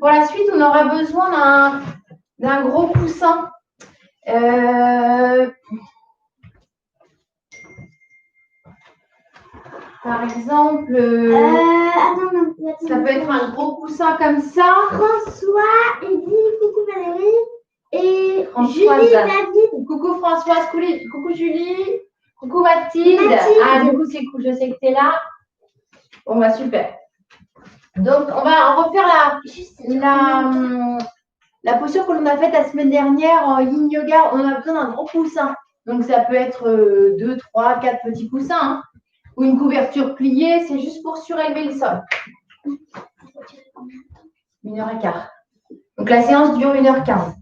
Pour la suite, on aura besoin d'un gros coussin. Par exemple, ça peut être un gros coussin comme ça. François, il dit coucou Valérie. Et Françoise. Julie David. Coucou Françoise, coucou Julie, coucou Mathilde. Ah, du coup, c'est cool, je sais que tu es là. Bon, bah super. Donc, on va refaire la posture que l'on a faite la semaine dernière en yin yoga. On a besoin d'un gros coussin. Donc, ça peut être 2, 3, 4 petits coussins. Hein. Ou une couverture pliée, c'est juste pour surélever le sol. 1h15. Donc, la séance dure 1h15.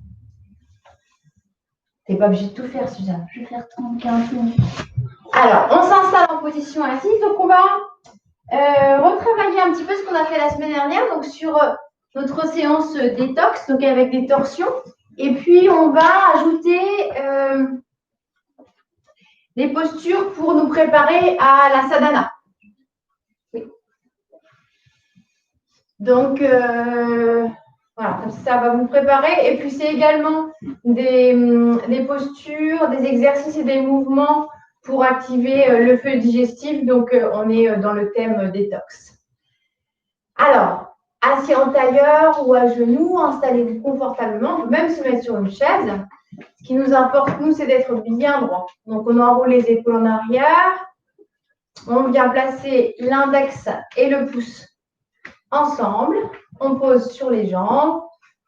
Tu n'es pas obligé de tout faire, Suzanne. Je vais faire 30-40 minutes. Alors, on s'installe en position assise. Donc, on va retravailler un petit peu ce qu'on a fait la semaine dernière. Donc, sur notre séance détox, donc avec des torsions. Et puis, on va ajouter des postures pour nous préparer à la sadhana. Oui. Donc, voilà, comme ça va vous préparer. Et puis, c'est également des postures, des exercices et des mouvements pour activer le feu digestif. Donc, on est dans le thème détox. Alors, assis en tailleur ou à genoux, installez-vous confortablement. On peut même se mettre sur une chaise. Ce qui nous importe, nous, c'est d'être bien droit. Donc, on enroule les épaules en arrière. On vient placer l'index et le pouce ensemble. On pose sur les jambes.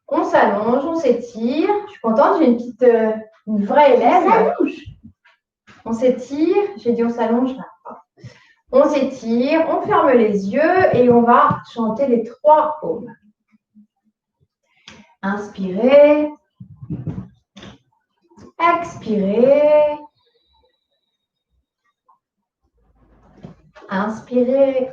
On s'allonge, on s'étire. Je suis contente, j'ai une vraie élève. On s'étire. J'ai dit on s'allonge. On s'étire, on ferme les yeux et on va chanter les 3 Om. Inspirez. Expirez. Inspirez.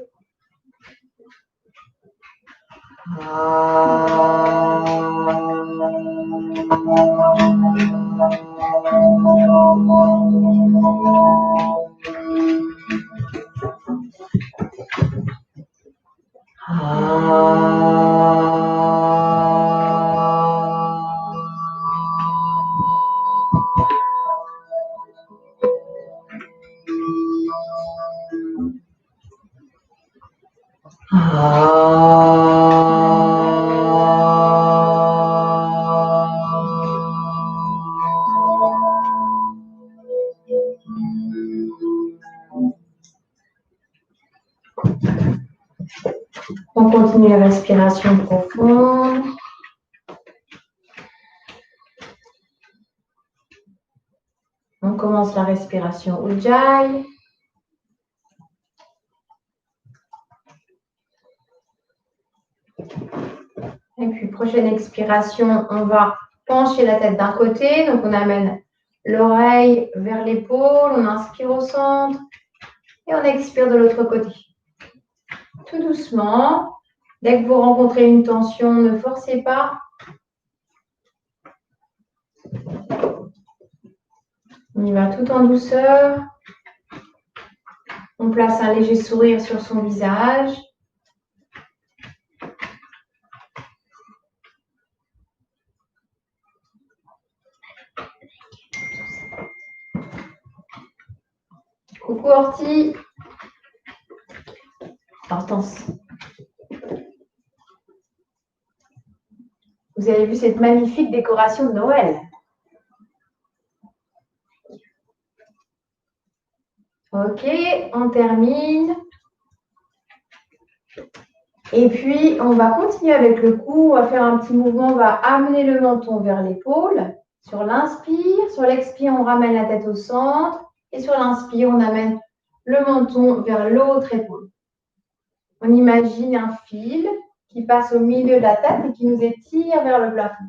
On continue la respiration profonde. On commence la respiration Ujjayi. Et puis, prochaine expiration, on va pencher la tête d'un côté. Donc, on amène l'oreille vers l'épaule. On inspire au centre. Et on expire de l'autre côté. Tout doucement. Dès que vous rencontrez une tension, ne forcez pas. On y va tout en douceur. On place un léger sourire sur son visage. Coucou Horty. Hortense. Vous avez vu cette magnifique décoration de Noël. Ok, on termine. Et puis, on va continuer avec le cou. On va faire un petit mouvement. On va amener le menton vers l'épaule. Sur l'inspire. Sur l'expire, on ramène la tête au centre. Et sur l'inspire, on amène le menton vers l'autre épaule. On imagine un fil qui passe au milieu de la tête et qui nous étire vers le plafond.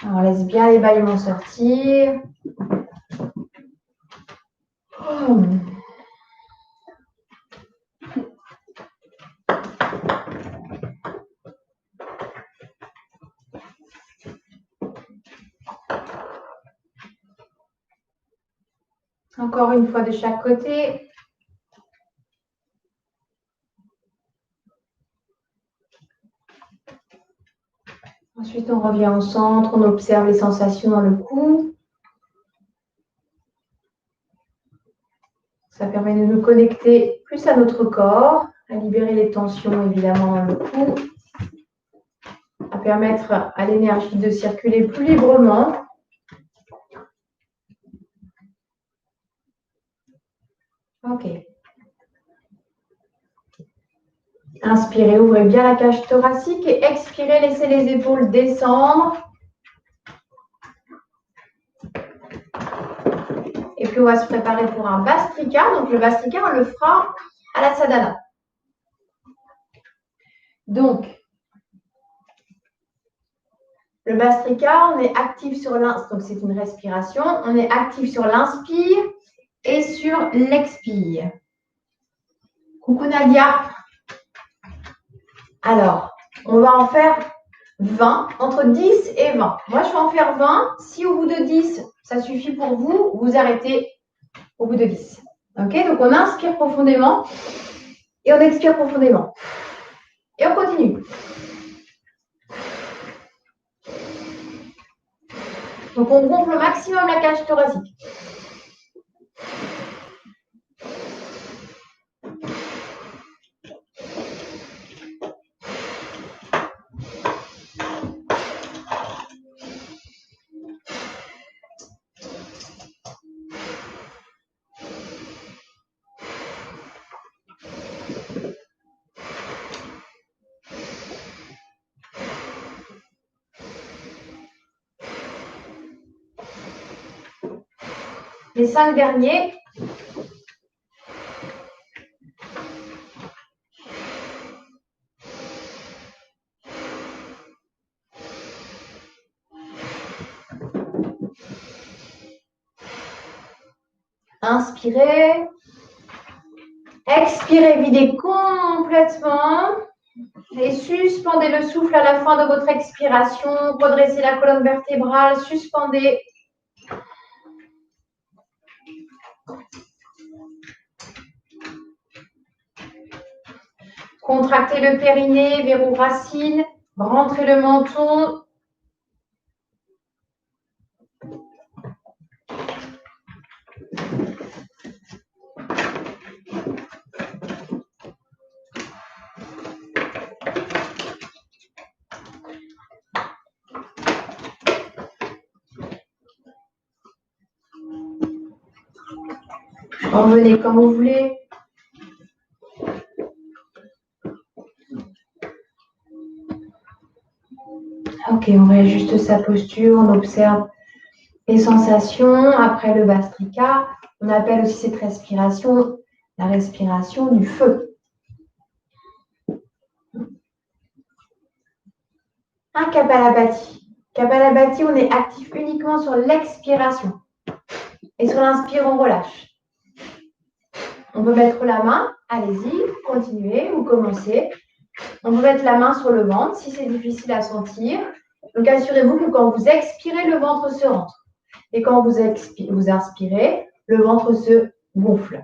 Alors, on laisse bien les bâillements sortir. Oh. Encore une fois de chaque côté. Ensuite, on revient au centre, on observe les sensations dans le cou. Ça permet de nous connecter plus à notre corps, à libérer les tensions évidemment dans le cou, à permettre à l'énergie de circuler plus librement. Ok. Inspirez, ouvrez bien la cage thoracique et expirez, laissez les épaules descendre. Et puis, on va se préparer pour un Bastrika. Donc, le Bastrika, on le fera à la Sadhana. Donc, le Bastrika, on est actif sur l'inspire. Donc, c'est une respiration. On est actif sur l'inspire et sur l'expire. Coucou Nadia. Alors, on va en faire 20, entre 10 et 20. Moi, je vais en faire 20. Si au bout de 10, ça suffit pour vous, vous arrêtez au bout de 10. Ok? Donc, on inspire profondément et on expire profondément. Et on continue. Donc, on gonfle au maximum la cage thoracique. Les 5 derniers. Inspirez. Expirez, videz complètement. Et suspendez le souffle à la fin de votre expiration. Redressez la colonne vertébrale. Suspendez. Contractez le périnée, verrou racine. Rentrez le menton. Revenez quand vous voulez. Ok, on réajuste sa posture, on observe les sensations. Après le Bastrika, on appelle aussi cette respiration la respiration du feu. Un Kapalabhati. Kapalabhati, on est actif uniquement sur l'expiration. Et sur l'inspire, on relâche. On peut mettre la main, allez-y, continuez, vous commencez. On peut mettre la main sur le ventre si c'est difficile à sentir. Donc, assurez-vous que quand vous expirez, le ventre se rentre. Et quand vous inspirez, le ventre se gonfle.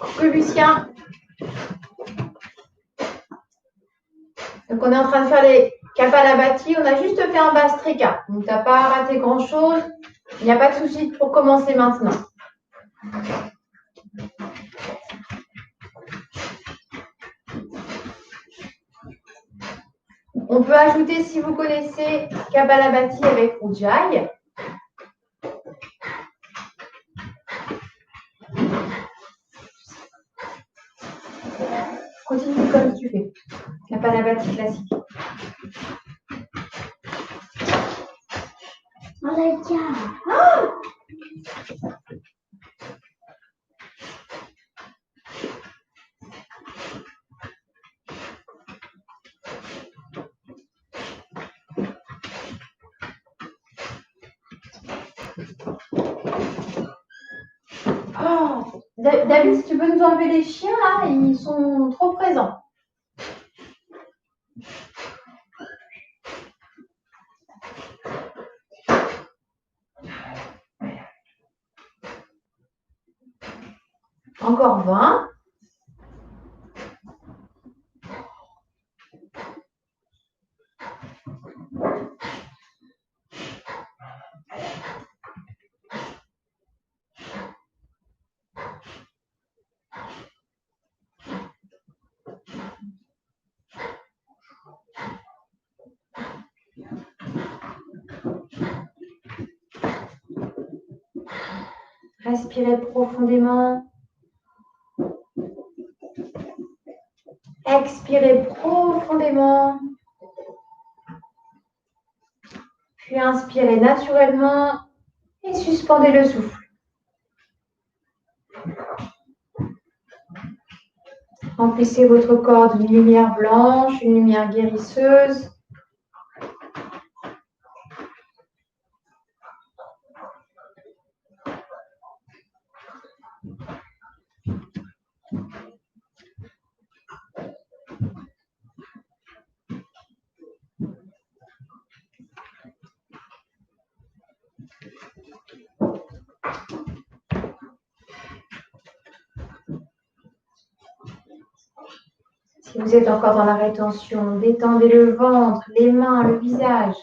Coucou Lucien. Donc, on est en train de faire les Kapalabhati. On a juste fait un Bastrika. Donc, tu n'as pas raté grand-chose. Il n'y a pas de souci pour commencer maintenant. On peut ajouter, si vous connaissez, Kapalabhati avec Ujjayi. Continue comme tu fais. Kapalabhati classique. Oh, Oh, David, si tu peux nous enlever les chiens, là, ils sont trop présents. Encore 20. Respirez profondément. Expirez profondément. Puis inspirez naturellement et suspendez le souffle. Remplissez votre corps d'une lumière blanche, une lumière guérisseuse. Si vous êtes encore dans la rétention, détendez le ventre, les mains, le visage.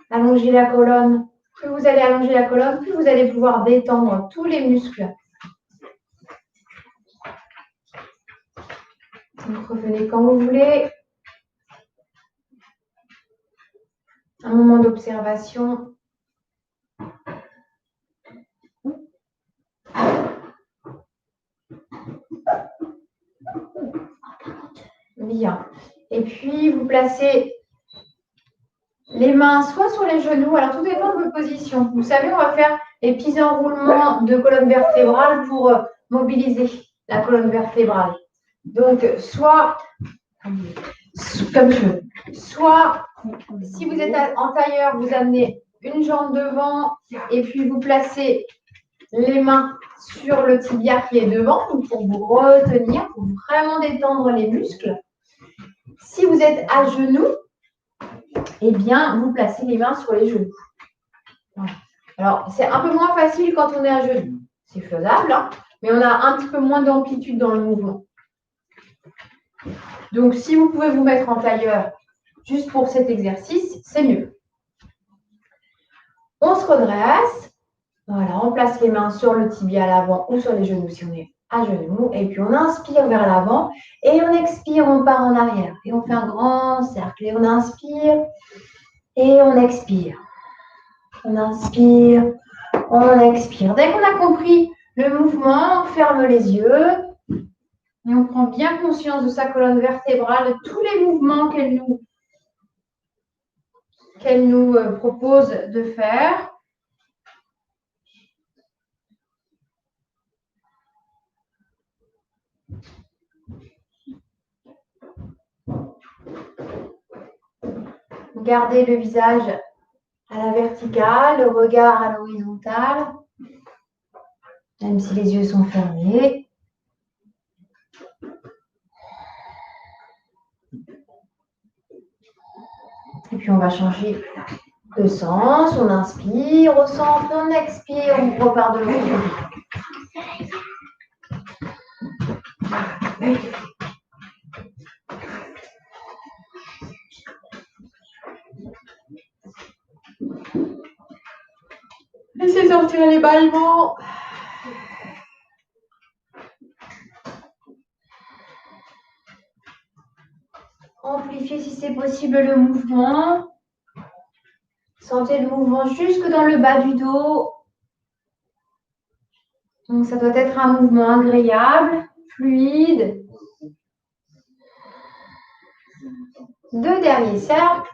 Allongez la colonne. Plus vous allez allonger la colonne, plus vous allez pouvoir détendre tous les muscles. Donc, revenez quand vous voulez. Un moment d'observation. Bien. Et puis, vous placez les mains soit sur les genoux. Alors, tout dépend de votre position. Vous savez, on va faire les petits enroulements de colonne vertébrale pour mobiliser la colonne vertébrale. Donc, soit, comme je veux, soit, si vous êtes en tailleur, vous amenez une jambe devant et puis vous placez les mains sur le tibia qui est devant pour vous retenir, pour vraiment détendre les muscles. Si vous êtes à genoux, eh bien, vous placez les mains sur les genoux. Voilà. Alors, c'est un peu moins facile quand on est à genoux. C'est faisable, hein, mais on a un petit peu moins d'amplitude dans le mouvement. Donc, si vous pouvez vous mettre en tailleur juste pour cet exercice, c'est mieux. On se redresse. Voilà, on place les mains sur le tibia à l'avant ou sur les genoux si on est à genoux. Et puis, on inspire vers l'avant et on expire, on part en arrière. Et on fait un grand cercle. Et on inspire et on expire. On inspire, on expire. Dès qu'on a compris le mouvement, on ferme les yeux et on prend bien conscience de sa colonne vertébrale, de tous les mouvements qu'elle nous propose de faire. Gardez le visage à la verticale, le regard à l'horizontale, même si les yeux sont fermés. Et puis on va changer de sens. On inspire au centre, on expire, on repart de l'autre côté. Laissez sortir les bâillements. Amplifiez si c'est possible le mouvement. Sentez le mouvement jusque dans le bas du dos. Donc ça doit être un mouvement agréable, fluide. 2 derniers cercles.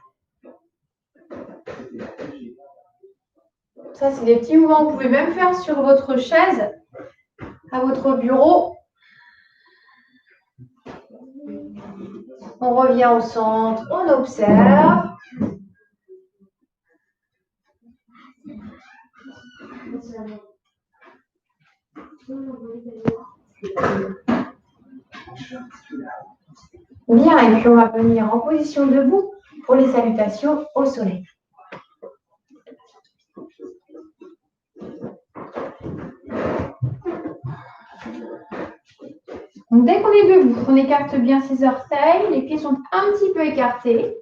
Ça, c'est des petits mouvements que vous pouvez même faire sur votre chaise, à votre bureau. On revient au centre, on observe. Bien, et puis on va venir en position debout pour les salutations au soleil. Donc, dès qu'on est debout, on écarte bien ses orteils, les pieds sont un petit peu écartés.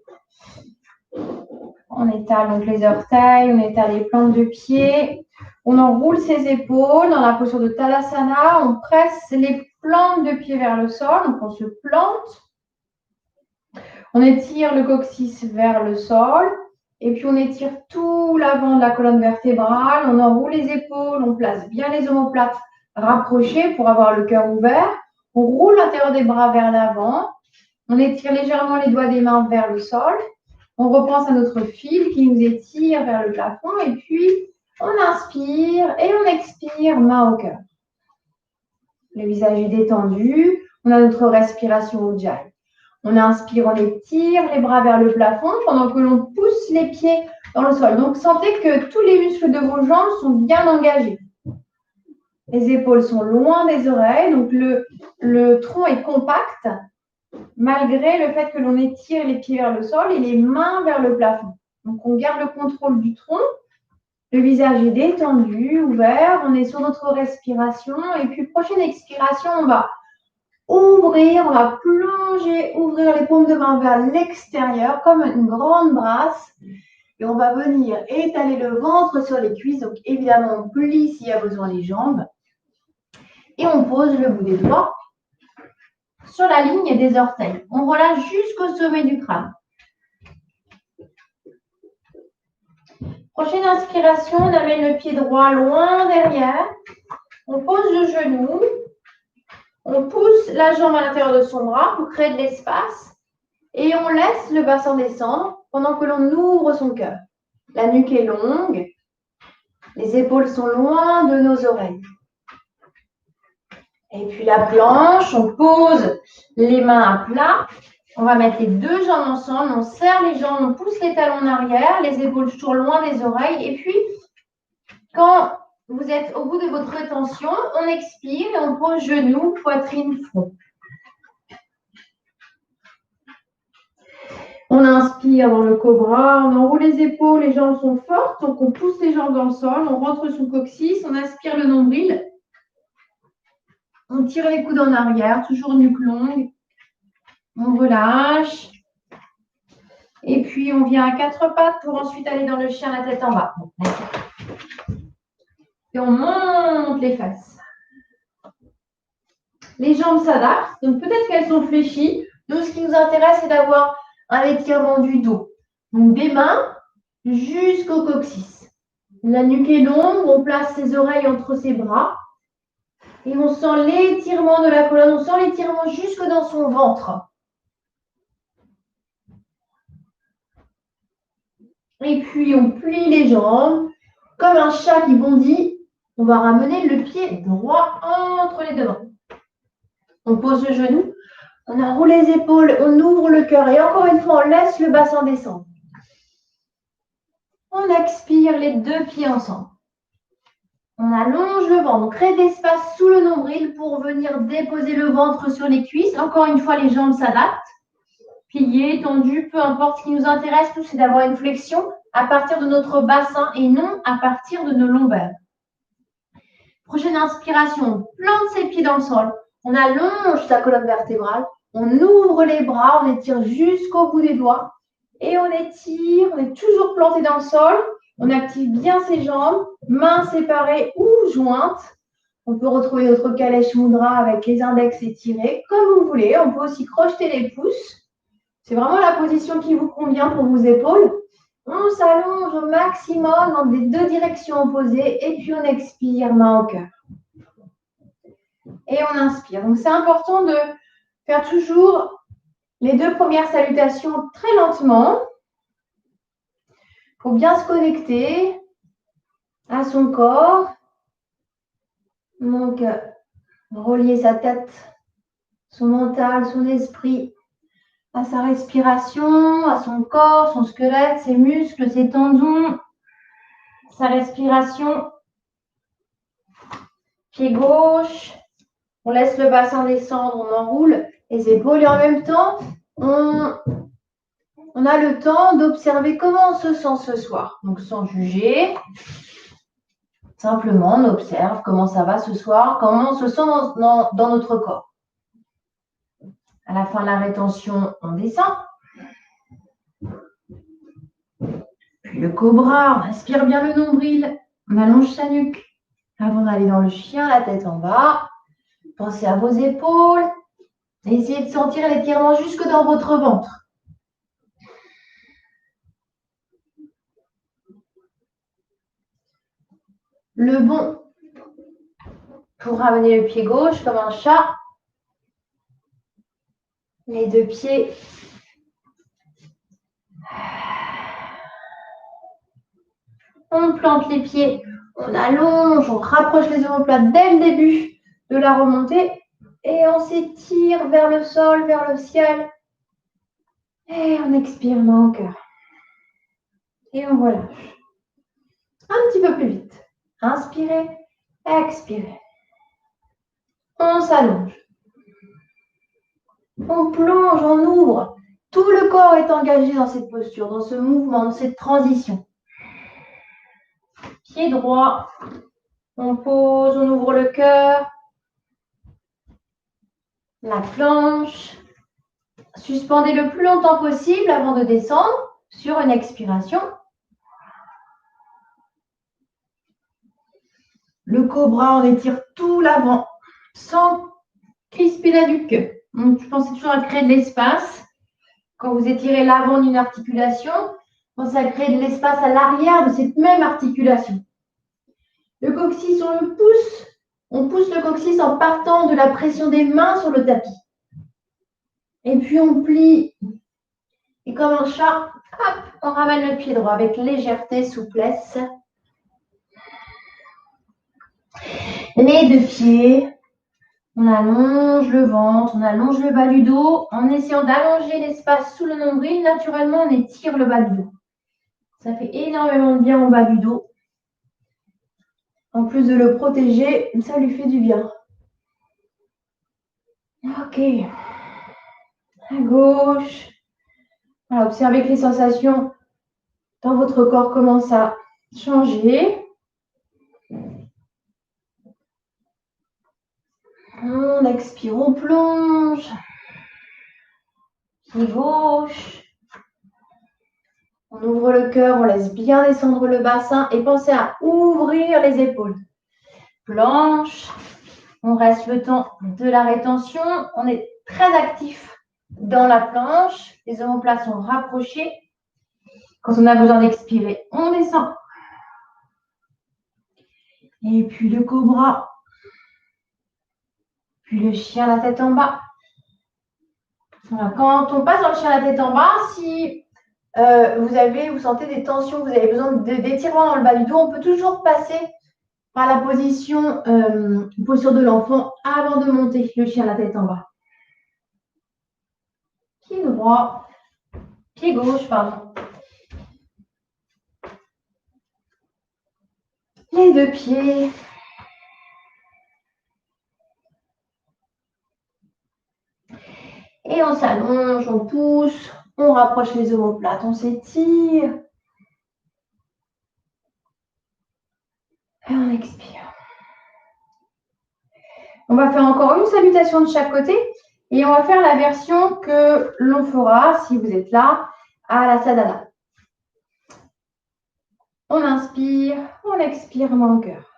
On étale donc les orteils, on étale les plantes de pied. On enroule ses épaules dans la posture de Tadasana. On presse les plantes de pied vers le sol. Donc, on se plante. On étire le coccyx vers le sol. Et puis, on étire tout l'avant de la colonne vertébrale. On enroule les épaules. On place bien les omoplates rapprochées pour avoir le cœur ouvert. On roule l'intérieur des bras vers l'avant. On étire légèrement les doigts des mains vers le sol. On repense à notre fil qui nous étire vers le plafond. Et puis, on inspire et on expire, main au cœur. Le visage est détendu. On a notre respiration Ujjayi. On inspire, on étire les bras vers le plafond pendant que l'on pousse les pieds dans le sol. Donc, sentez que tous les muscles de vos jambes sont bien engagés. Les épaules sont loin des oreilles. Donc, le tronc est compact malgré le fait que l'on étire les pieds vers le sol et les mains vers le plafond. Donc, on garde le contrôle du tronc. Le visage est détendu, ouvert. On est sur notre respiration. Et puis, prochaine expiration, on va ouvrir, on va plonger, ouvrir les paumes de main vers l'extérieur comme une grande brasse. Et on va venir étaler le ventre sur les cuisses. Donc, évidemment, on plie s'il y a besoin les jambes. Et on pose le bout des doigts sur la ligne des orteils. On relâche jusqu'au sommet du crâne. Prochaine inspiration, on amène le pied droit loin derrière. On pose le genou. On pousse la jambe à l'intérieur de son bras pour créer de l'espace. Et on laisse le bassin descendre pendant que l'on ouvre son cœur. La nuque est longue. Les épaules sont loin de nos oreilles. Et puis la planche, on pose les mains à plat. On va mettre les deux jambes ensemble. On serre les jambes, on pousse les talons en arrière. Les épaules toujours loin des oreilles. Et puis, quand vous êtes au bout de votre rétention, on expire et on pose genoux, poitrine, front. On inspire dans le cobra, on enroule les épaules, les jambes sont fortes, donc on pousse les jambes dans le sol, on rentre son coccyx, on inspire le nombril. On tire les coudes en arrière, toujours nuque longue. On relâche. Et puis, on vient à quatre pattes pour ensuite aller dans le chien, la tête en bas. Et on monte les fesses. Les jambes s'adaptent. Donc, peut-être qu'elles sont fléchies. Nous, ce qui nous intéresse, c'est d'avoir un étirement du dos. Donc, des mains jusqu'au coccyx. La nuque est longue. On place ses oreilles entre ses bras. Et on sent l'étirement de la colonne. On sent l'étirement jusque dans son ventre. Et puis, on plie les jambes. Comme un chat qui bondit, on va ramener le pied droit entre les deux mains. On pose le genou. On enroule les épaules. On ouvre le cœur. Et encore une fois, on laisse le bassin descendre. On expire les deux pieds ensemble. On allonge le ventre. On crée de l'espace sous le nombril pour venir déposer le ventre sur les cuisses. Encore une fois, les jambes s'adaptent. Pliées, tendues, peu importe. Ce qui nous intéresse, tout, c'est d'avoir une flexion à partir de notre bassin et non à partir de nos lombaires. Prochaine inspiration, on plante ses pieds dans le sol. On allonge sa colonne vertébrale. On ouvre les bras, on étire jusqu'au bout des doigts. Et on étire, on est toujours planté dans le sol. On active bien ses jambes, mains séparées ou jointes. On peut retrouver notre Kalesh Mudra avec les index étirés, comme vous voulez. On peut aussi crocheter les pouces. C'est vraiment la position qui vous convient pour vos épaules. On s'allonge au maximum dans les deux directions opposées. Et puis, on expire, main au cœur. Et on inspire. Donc, c'est important de faire toujours les deux premières salutations très lentement pour bien se connecter à son corps. Donc, relier sa tête, son mental, son esprit à sa respiration, à son corps, son squelette, ses muscles, ses tendons, sa respiration. Pied gauche. On laisse le bassin descendre, on enroule les épaules et en même temps, on a le temps d'observer comment on se sent ce soir. Donc, sans juger, simplement, on observe comment ça va ce soir, comment on se sent dans notre corps. À la fin de la rétention, on descend. Puis le cobra, on inspire bien le nombril, on allonge sa nuque avant d'aller dans le chien, la tête en bas. Pensez à vos épaules. Essayez de sentir l'étirement jusque dans votre ventre. Le bond pour ramener le pied gauche comme un chat. Les deux pieds. On plante les pieds, on allonge, on rapproche les omoplates dès le début de la remontée et on s'étire vers le sol, vers le ciel. Et on expire main au cœur. Et on relâche. Un petit peu plus vite. Inspirez, expirez. On s'allonge. On plonge, on ouvre. Tout le corps est engagé dans cette posture, dans ce mouvement, dans cette transition. Pied droit. On pose, on ouvre le cœur. La planche. Suspendez le plus longtemps possible avant de descendre sur une expiration. Le cobra, on étire tout l'avant sans crisper la nuque. Donc, je pensais toujours à créer de l'espace. Quand vous étirez l'avant d'une articulation, pensez à créer de l'espace à l'arrière de cette même articulation. Le coccyx, on le pousse. On pousse le coccyx en partant de la pression des mains sur le tapis. Et puis, on plie. Et comme un chat, hop, on ramène le pied droit avec légèreté, souplesse. Les deux pieds. On allonge le ventre, on allonge le bas du dos. En essayant d'allonger l'espace sous le nombril, naturellement, on étire le bas du dos. Ça fait énormément de bien au bas du dos. En plus de le protéger, ça lui fait du bien. Ok. À gauche. Voilà, observez que les sensations dans votre corps commencent à changer. On expire, on plonge. Pied gauche. On ouvre le cœur, on laisse bien descendre le bassin et pensez à ouvrir les épaules. Planche. On reste le temps de la rétention. On est très actif dans la planche. Les omoplates sont rapprochées. Quand on a besoin d'expirer, on descend. Et puis le cobra. Puis le chien, la tête en bas. Voilà. Quand on passe dans le chien, la tête en bas, si vous sentez des tensions, vous avez besoin d'étirement dans le bas du dos, on peut toujours passer par la posture de l'enfant avant de monter le chien, la tête en bas. Pied droit, pied gauche, pardon. Les deux pieds. Et on s'allonge, on pousse, on rapproche les omoplates, on s'étire. Et on expire. On va faire encore une salutation de chaque côté et on va faire la version que l'on fera, si vous êtes là, à la sadhana. On inspire, on expire, main au cœur.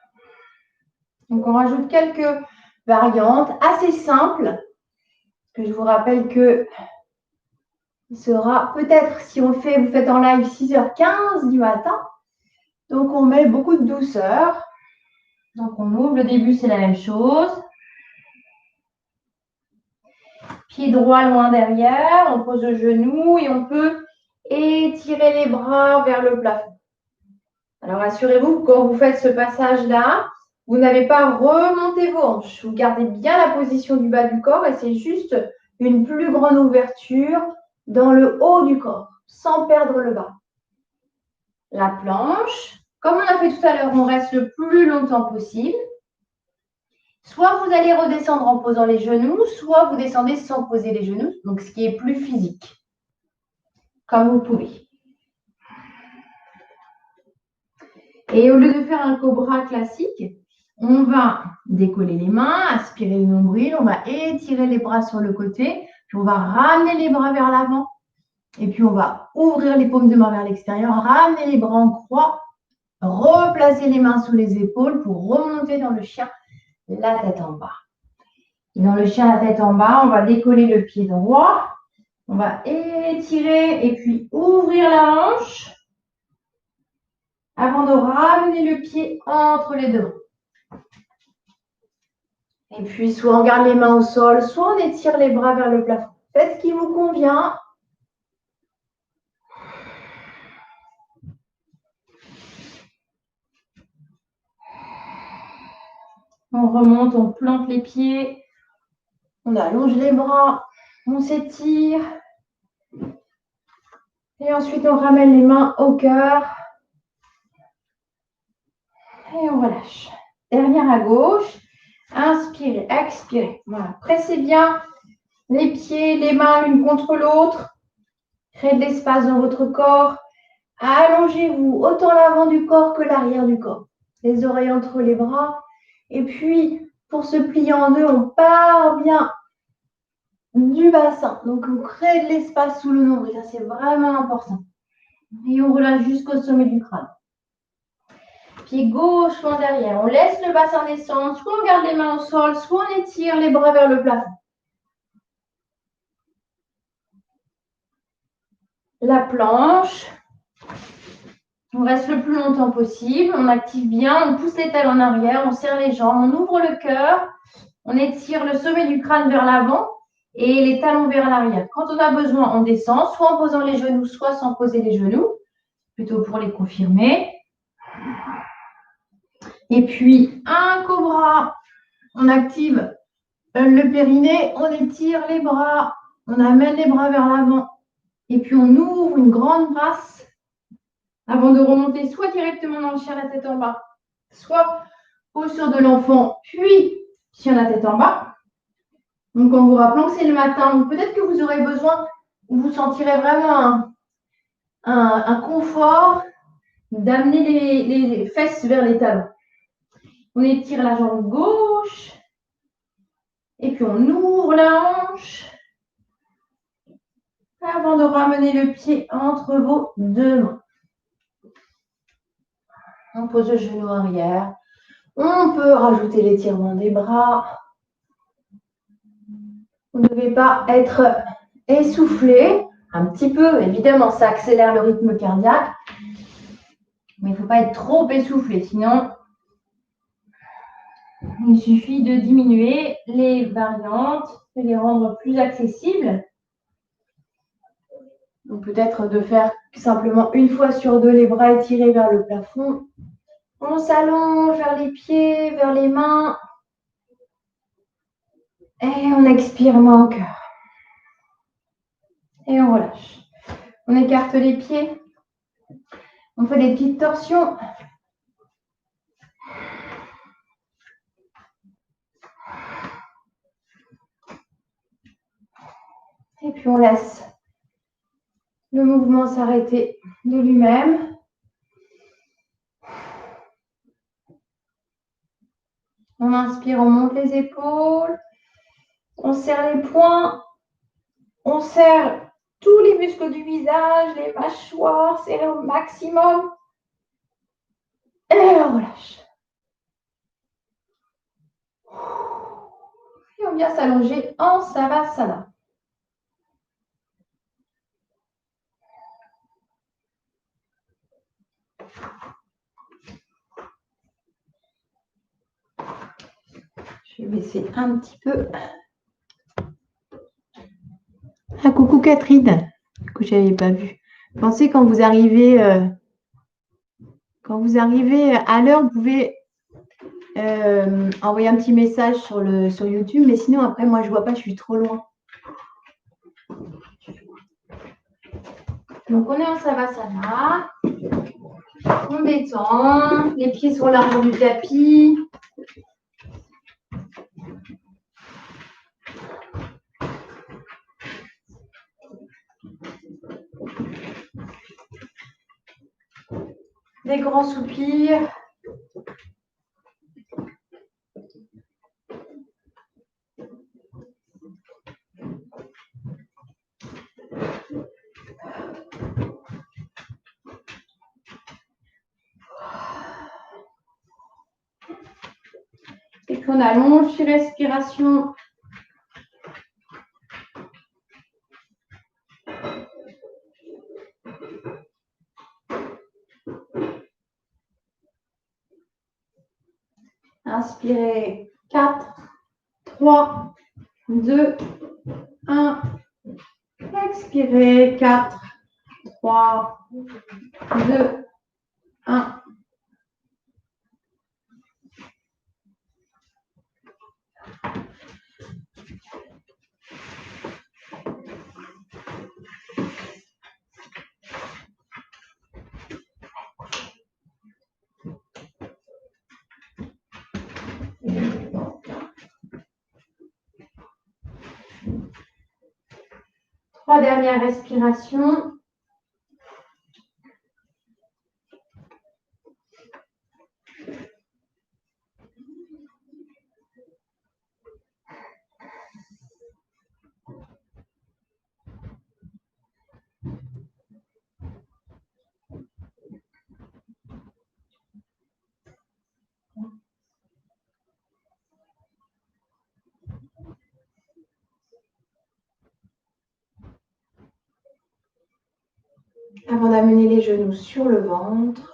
Donc, on rajoute quelques variantes assez simples. Que je vous rappelle que il sera peut-être, si vous faites en live 6h15 du matin. Donc, on met beaucoup de douceur. Donc, on ouvre. Le début, c'est la même chose. Pied droit loin derrière. On pose le genou et on peut étirer les bras vers le plafond. Alors, assurez-vous que quand vous faites ce passage-là, vous n'avez pas remonté vos hanches. Vous gardez bien la position du bas du corps et c'est juste une plus grande ouverture dans le haut du corps, sans perdre le bas. La planche, comme on a fait tout à l'heure, on reste le plus longtemps possible. Soit vous allez redescendre en posant les genoux, soit vous descendez sans poser les genoux, donc ce qui est plus physique, comme vous pouvez. Et au lieu de faire un cobra classique, on va décoller les mains, aspirer le nombril, on va étirer les bras sur le côté, puis on va ramener les bras vers l'avant, et puis on va ouvrir les paumes de main vers l'extérieur, ramener les bras en croix, replacer les mains sous les épaules pour remonter dans le chien, la tête en bas. Et dans le chien, la tête en bas, on va décoller le pied droit, on va étirer et puis ouvrir la hanche avant de ramener le pied entre les deux mains. Et puis, soit on garde les mains au sol, soit on étire les bras vers le plafond. Faites ce qui vous convient. On remonte, on plante les pieds, on allonge les bras, on s'étire. Et ensuite, on ramène les mains au cœur. Et on relâche. Derrière à gauche. Inspirez, expirez. Voilà. Pressez bien les pieds, les mains l'une contre l'autre. Créez de l'espace dans votre corps. Allongez-vous autant l'avant du corps que l'arrière du corps. Les oreilles entre les bras. Et puis, pour se plier en deux, on part bien du bassin. Donc, vous créez de l'espace sous le nombril. Ça, c'est vraiment important. Et on relâche jusqu'au sommet du crâne. Pied gauche, loin derrière. On laisse le bassin descendre. Soit on garde les mains au sol, soit on étire les bras vers le plafond. La planche. On reste le plus longtemps possible. On active bien. On pousse les talons en arrière. On serre les jambes. On ouvre le cœur. On étire le sommet du crâne vers l'avant et les talons vers l'arrière. Quand on a besoin, on descend, soit en posant les genoux, soit sans poser les genoux. Plutôt pour les confirmer. Et puis, un cobra. On active le périnée, on étire les bras, on amène les bras vers l'avant. Et puis, on ouvre une grande brasse avant de remonter soit directement dans le chien la tête en bas, soit posture de l'enfant, puis chien la tête en bas. Donc, en vous rappelant que c'est le matin, ou peut-être que vous aurez besoin, ou vous sentirez vraiment un confort d'amener les fesses vers les talons. On étire la jambe gauche. Et puis, on ouvre la hanche avant de ramener le pied entre vos deux mains. On pose le genou arrière. On peut rajouter l'étirement des bras. Vous ne devez pas être essoufflé. Un petit peu, évidemment, ça accélère le rythme cardiaque. Mais il ne faut pas être trop essoufflé, sinon il suffit de diminuer les variantes et les rendre plus accessibles. Donc peut-être de faire simplement une fois sur deux les bras étirés vers le plafond. On s'allonge vers les pieds, vers les mains. Et on expire main au cœur. Et on relâche. On écarte les pieds. On fait des petites torsions. Et puis on laisse le mouvement s'arrêter de lui-même. On inspire, on monte les épaules. On serre les poings. On serre tous les muscles du visage, les mâchoires, serrés au maximum. Et on relâche. Et on vient s'allonger en Savasana. Je vais baisser un petit peu. Ah, coucou Catherine, que je n'avais pas vu. Pensez quand vous arrivez à l'heure, vous pouvez envoyer un petit message sur YouTube, mais sinon après moi je vois pas, je suis trop loin. Donc on est en Savasana, on détend, les pieds sur l'arrière du tapis. des grands soupirs. Et puis on allonge les respirations. Inspirez 4, 3, 2, 1. Expirez 4, 3, 2, 1. Trois dernières respirations. Avant d'amener les genoux sur le ventre.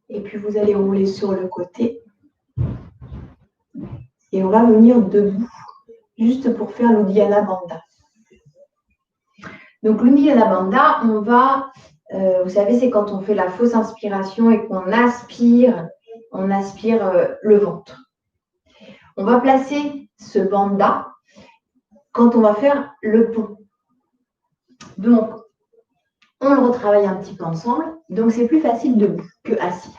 Et puis vous allez rouler sur le côté. Et on va venir debout, juste pour faire l'Uddiyana Bandha. Donc l'Uddiyana Bandha, on va, vous savez, c'est quand on fait la fausse inspiration et qu'on aspire, le ventre. On va placer ce bandha quand on va faire le pont. Donc, on le retravaille un petit peu ensemble. Donc, c'est plus facile debout que assis.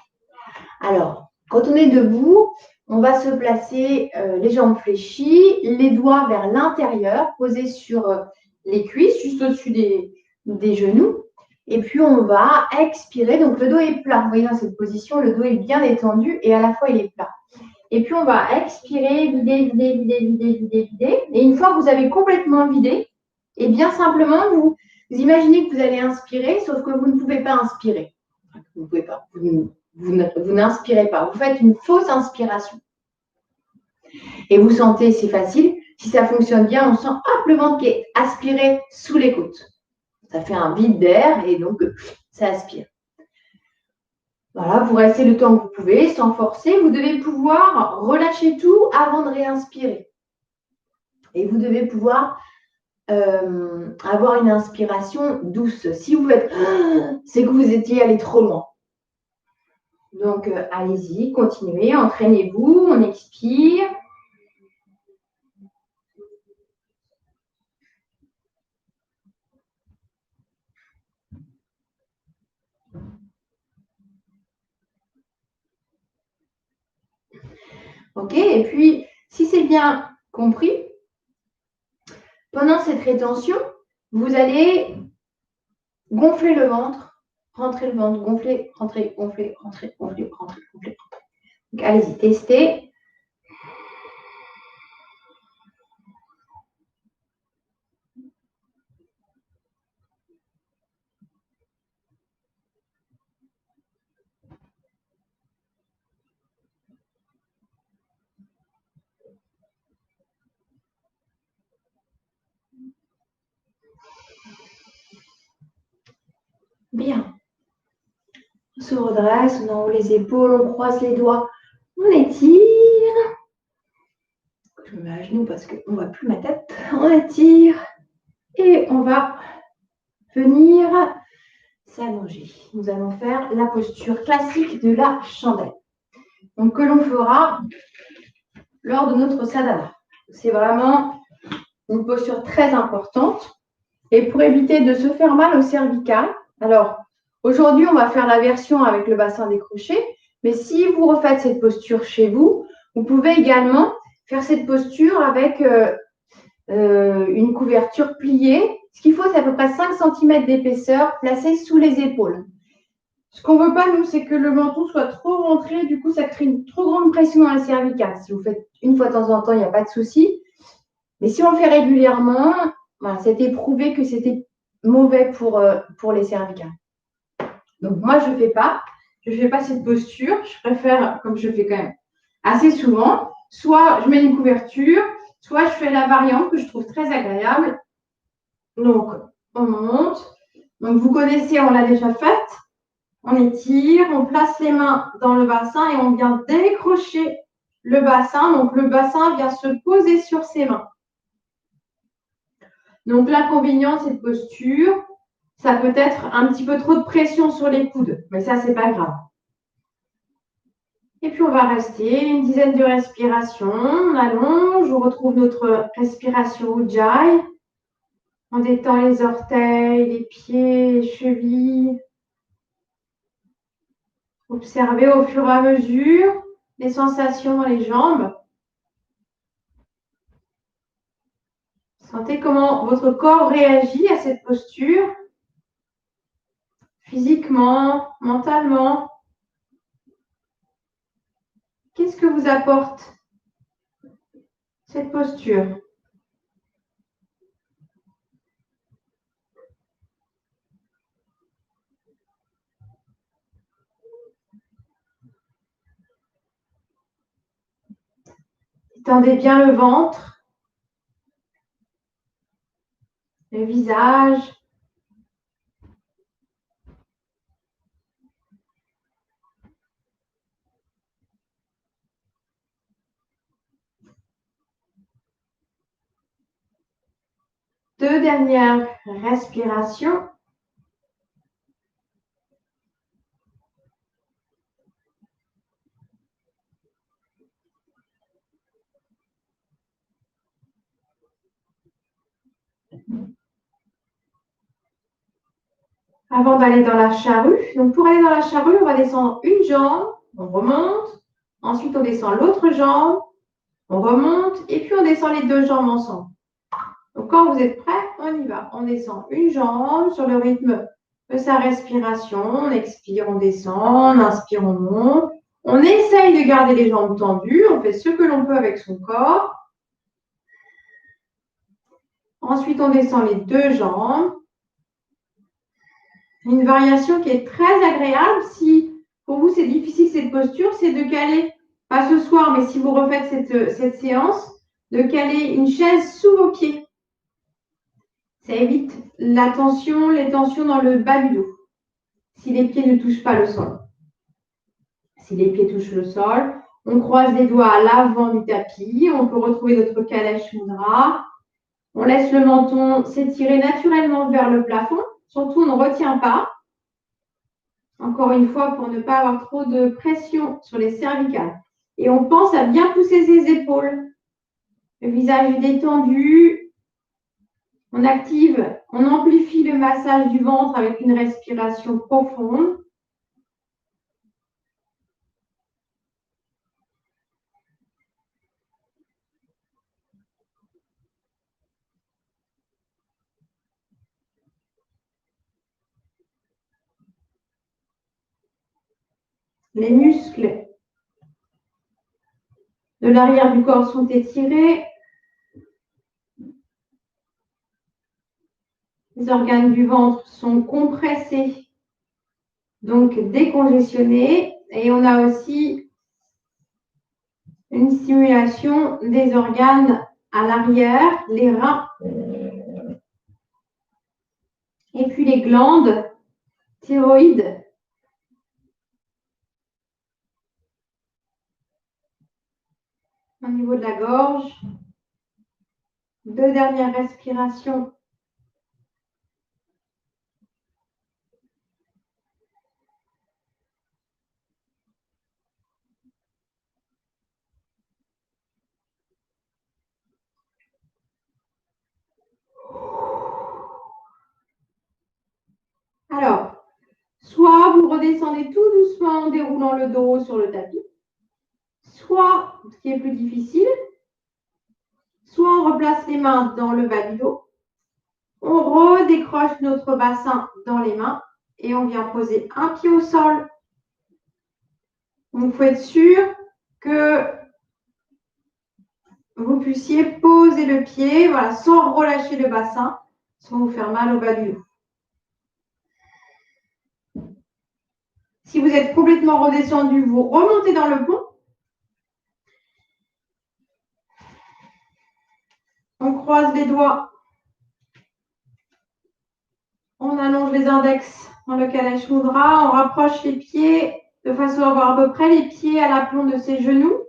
Alors, quand on est debout, on va se placer les jambes fléchies, les doigts vers l'intérieur, posés sur les cuisses, juste au-dessus des genoux. Et puis, on va expirer. Donc, le dos est plat. Vous voyez, dans cette position, le dos est bien détendu et à la fois, il est plat. Et puis, on va expirer, vider, vider, vider, vider, vider, vider. Et une fois que vous avez complètement vidé, et bien simplement, vous imaginez que vous allez inspirer, sauf que vous ne pouvez pas inspirer. Vous ne pouvez pas. Vous n'inspirez pas. Vous faites une fausse inspiration. Et vous sentez, c'est facile. Si ça fonctionne bien, on sent hop, le ventre qui est aspiré sous les côtes. Ça fait un vide d'air et donc, ça aspire. Voilà, vous restez le temps que vous pouvez, sans forcer. Vous devez pouvoir relâcher tout avant de réinspirer. Et vous devez pouvoir avoir une inspiration douce. Si vous faites, c'est que vous étiez allé trop loin. Donc, allez-y, continuez, entraînez-vous, on expire. OK, et puis, si c'est bien compris, pendant cette rétention, vous allez gonfler le ventre, rentrer le ventre, gonfler, rentrer, gonfler, rentrer, gonfler, rentrer, gonfler. Donc, allez-y, testez. Bien. On se redresse, on enroule les épaules, on croise les doigts, on étire. Je me mets à genoux parce qu'on ne voit plus ma tête. On étire et on va venir s'allonger. Nous allons faire la posture classique de la chandelle. Donc, que l'on fera lors de notre sadhana. C'est vraiment une posture très importante. Et pour éviter de se faire mal au cervical, alors, aujourd'hui, on va faire la version avec le bassin décroché. Mais si vous refaites cette posture chez vous, vous pouvez également faire cette posture avec une couverture pliée. Ce qu'il faut, c'est à peu près 5 cm d'épaisseur placée sous les épaules. Ce qu'on ne veut pas, nous, c'est que le menton soit trop rentré. Du coup, ça crée une trop grande pression dans la cervicale. Si vous faites une fois de temps en temps, il n'y a pas de souci. Mais si on le fait régulièrement, voilà, c'était prouvé que c'était mauvais pour les cervicales. Donc, moi, je ne fais pas. Je ne fais pas cette posture. Je préfère, comme je fais quand même assez souvent, soit je mets une couverture, soit je fais la variante que je trouve très agréable. Donc, on monte. Donc, vous connaissez, on l'a déjà faite. On étire, on place les mains dans le bassin et on vient décrocher le bassin. Donc, le bassin vient se poser sur ses mains. Donc, l'inconvénient de cette posture, ça peut être un petit peu trop de pression sur les coudes. Mais ça, ce n'est pas grave. Et puis, on va rester une dizaine de respirations. On allonge, on retrouve notre respiration Ujjayi. On détend les orteils, les pieds, les chevilles. Observez au fur et à mesure les sensations dans les jambes. Sentez comment votre corps réagit à cette posture, physiquement, mentalement. Qu'est-ce que vous apporte cette posture ? Tendez bien le ventre, le visage. Deux dernières respirations. Avant d'aller dans la charrue. Donc, pour aller dans la charrue, on va descendre une jambe, on remonte. Ensuite, on descend l'autre jambe, on remonte. Et puis, on descend les deux jambes ensemble. Donc, quand vous êtes prêts, on y va. On descend une jambe sur le rythme de sa respiration. On expire, on descend, on inspire, on monte. On essaye de garder les jambes tendues. On fait ce que l'on peut avec son corps. Ensuite, on descend les deux jambes. Une variation qui est très agréable. Si pour vous, c'est difficile cette posture, c'est de caler, pas ce soir, mais si vous refaites cette séance, de caler une chaise sous vos pieds. Ça évite la tension, les tensions dans le bas du dos. Si les pieds ne touchent pas le sol. Si les pieds touchent le sol, on croise les doigts à l'avant du tapis. On peut retrouver notre Kalesh Mudra. On laisse le menton s'étirer naturellement vers le plafond. Surtout, on ne retient pas. Encore une fois, pour ne pas avoir trop de pression sur les cervicales. Et on pense à bien pousser ses épaules. Le visage est détendu. On active, on amplifie le massage du ventre avec une respiration profonde. Les muscles de l'arrière du corps sont étirés. Les organes du ventre sont compressés, donc décongestionnés. Et on a aussi une stimulation des organes à l'arrière, les reins. Et puis les glandes thyroïdes. Au niveau de la gorge. Deux dernières respirations. Alors, soit vous redescendez tout doucement en déroulant le dos sur le tapis, soit, ce qui est plus difficile, soit on replace les mains dans le bas du dos, on redécroche notre bassin dans les mains et on vient poser un pied au sol. Donc, il faut être sûr que vous puissiez poser le pied, voilà, sans relâcher le bassin, sans vous faire mal au bas du dos. Si vous êtes complètement redescendu, vous remontez dans le pont. On croise les doigts. On allonge les index dans le Kalash Mudra. On rapproche les pieds de façon à avoir à peu près les pieds à l'aplomb de ses genoux.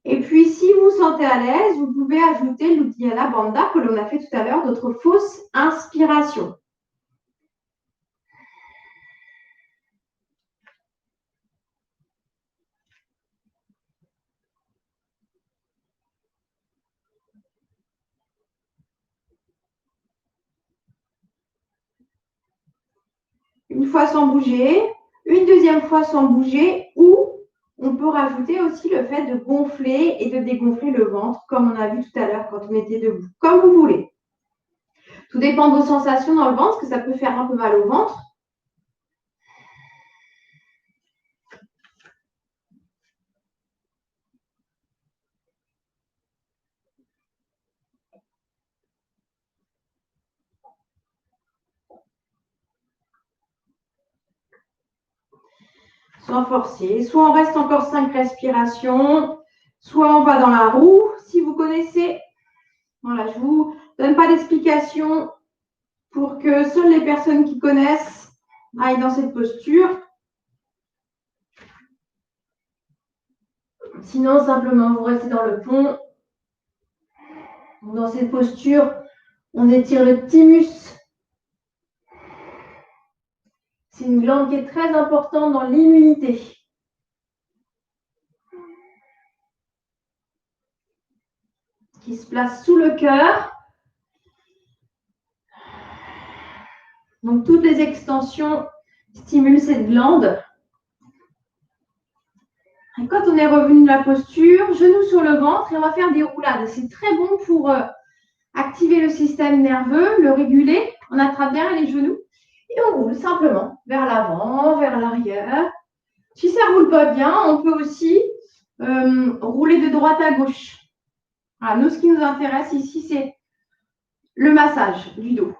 Et puis, si vous sentez à l'aise, vous pouvez ajouter l'Uddiyana Bandha que l'on a fait tout à l'heure, notre fausse inspiration. Une fois sans bouger, une deuxième fois sans bouger, ou on peut rajouter aussi le fait de gonfler et de dégonfler le ventre, comme on a vu tout à l'heure quand on était debout, comme vous voulez. Tout dépend de vos sensations dans le ventre, parce que ça peut faire un peu mal au ventre. Sans forcer, soit on reste encore 5 respirations, soit on va dans la roue. Si vous connaissez, voilà, je ne vous donne pas d'explication pour que seules les personnes qui connaissent aillent dans cette posture. Sinon, simplement, vous restez dans le pont. Dans cette posture, on étire le thymus. C'est une glande qui est très importante dans l'immunité. Qui se place sous le cœur. Donc, toutes les extensions stimulent cette glande. Et quand on est revenu de la posture, genoux sur le ventre, et on va faire des roulades. C'est très bon pour activer le système nerveux, le réguler. On attrape bien les genoux et on roule simplement vers l'avant, vers l'arrière. Si ça ne roule pas bien, on peut aussi rouler de droite à gauche. Voilà, nous, ce qui nous intéresse ici, c'est le massage du dos.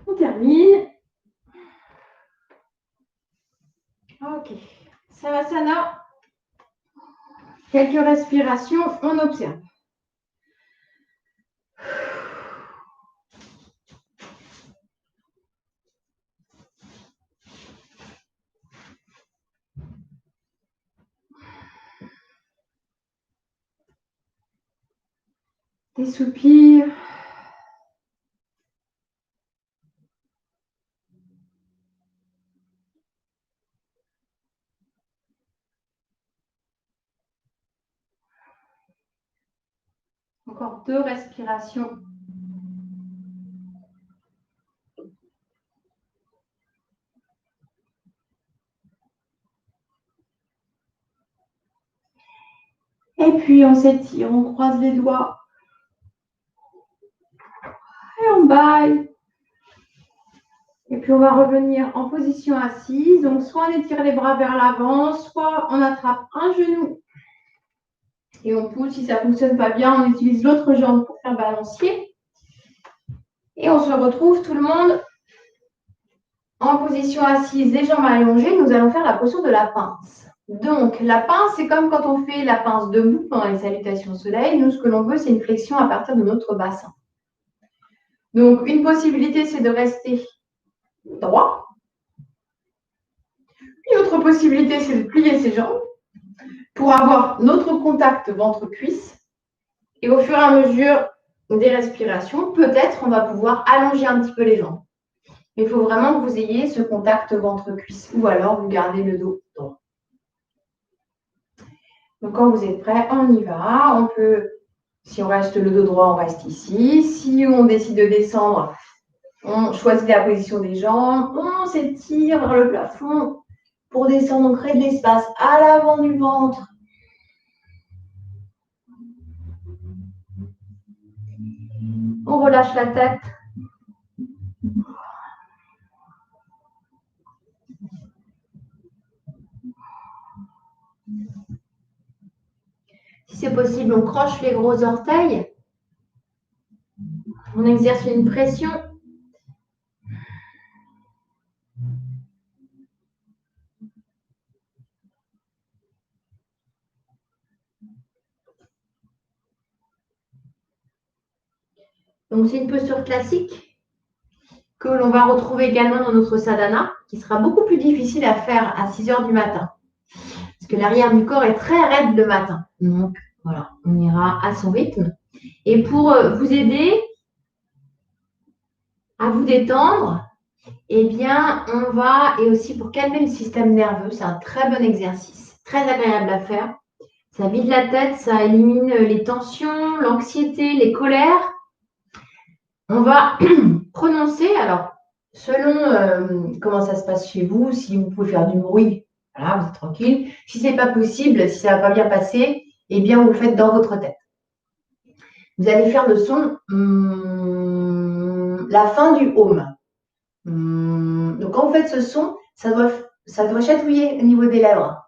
On termine. Ok. Savasana. Quelques respirations, on observe. Des soupirs. Encore 2 respirations. Et puis, on s'étire, on croise les doigts. Et on baille. Et puis, on va revenir en position assise. Donc, soit on étire les bras vers l'avant, soit on attrape un genou et on pousse. Si ça ne fonctionne pas bien, on utilise l'autre jambe pour faire balancier. Et on se retrouve, tout le monde, en position assise, les jambes allongées. Nous allons faire la posture de la pince. Donc, la pince, c'est comme quand on fait la pince debout pendant les salutations au soleil. Nous, ce que l'on veut, c'est une flexion à partir de notre bassin. Donc, une possibilité, c'est de rester droit. Une autre possibilité, c'est de plier ses jambes pour avoir notre contact ventre-cuisse. Et au fur et à mesure des respirations, peut-être on va pouvoir allonger un petit peu les jambes. Mais il faut vraiment que vous ayez ce contact ventre-cuisse ou alors vous gardez le dos droit. Donc, quand vous êtes prêts, on y va. On peut, si on reste le dos droit, on reste ici. Si on décide de descendre, On choisit la position des jambes. On s'étire vers le plafond pour descendre. On crée de l'espace à l'avant du ventre. On relâche la tête. Si c'est possible, on croche les gros orteils. On exerce une pression. Donc, c'est une posture classique que l'on va retrouver également dans notre sadhana, qui sera beaucoup plus difficile à faire à 6 heures du matin. Parce que l'arrière du corps est très raide le matin. Donc, voilà, on ira à son rythme. Et pour vous aider à vous détendre, eh bien, on va, et aussi pour calmer le système nerveux, c'est un très bon exercice, très agréable à faire. Ça vide la tête, ça élimine les tensions, l'anxiété, les colères. On va prononcer, alors, selon comment ça se passe chez vous, si vous pouvez faire du bruit, voilà, vous êtes tranquille. Si ce n'est pas possible, si ça ne va pas bien passer, eh bien, vous le faites dans votre tête. Vous allez faire le son, la fin du home. Donc, quand vous faites ce son, ça doit chatouiller au niveau des lèvres.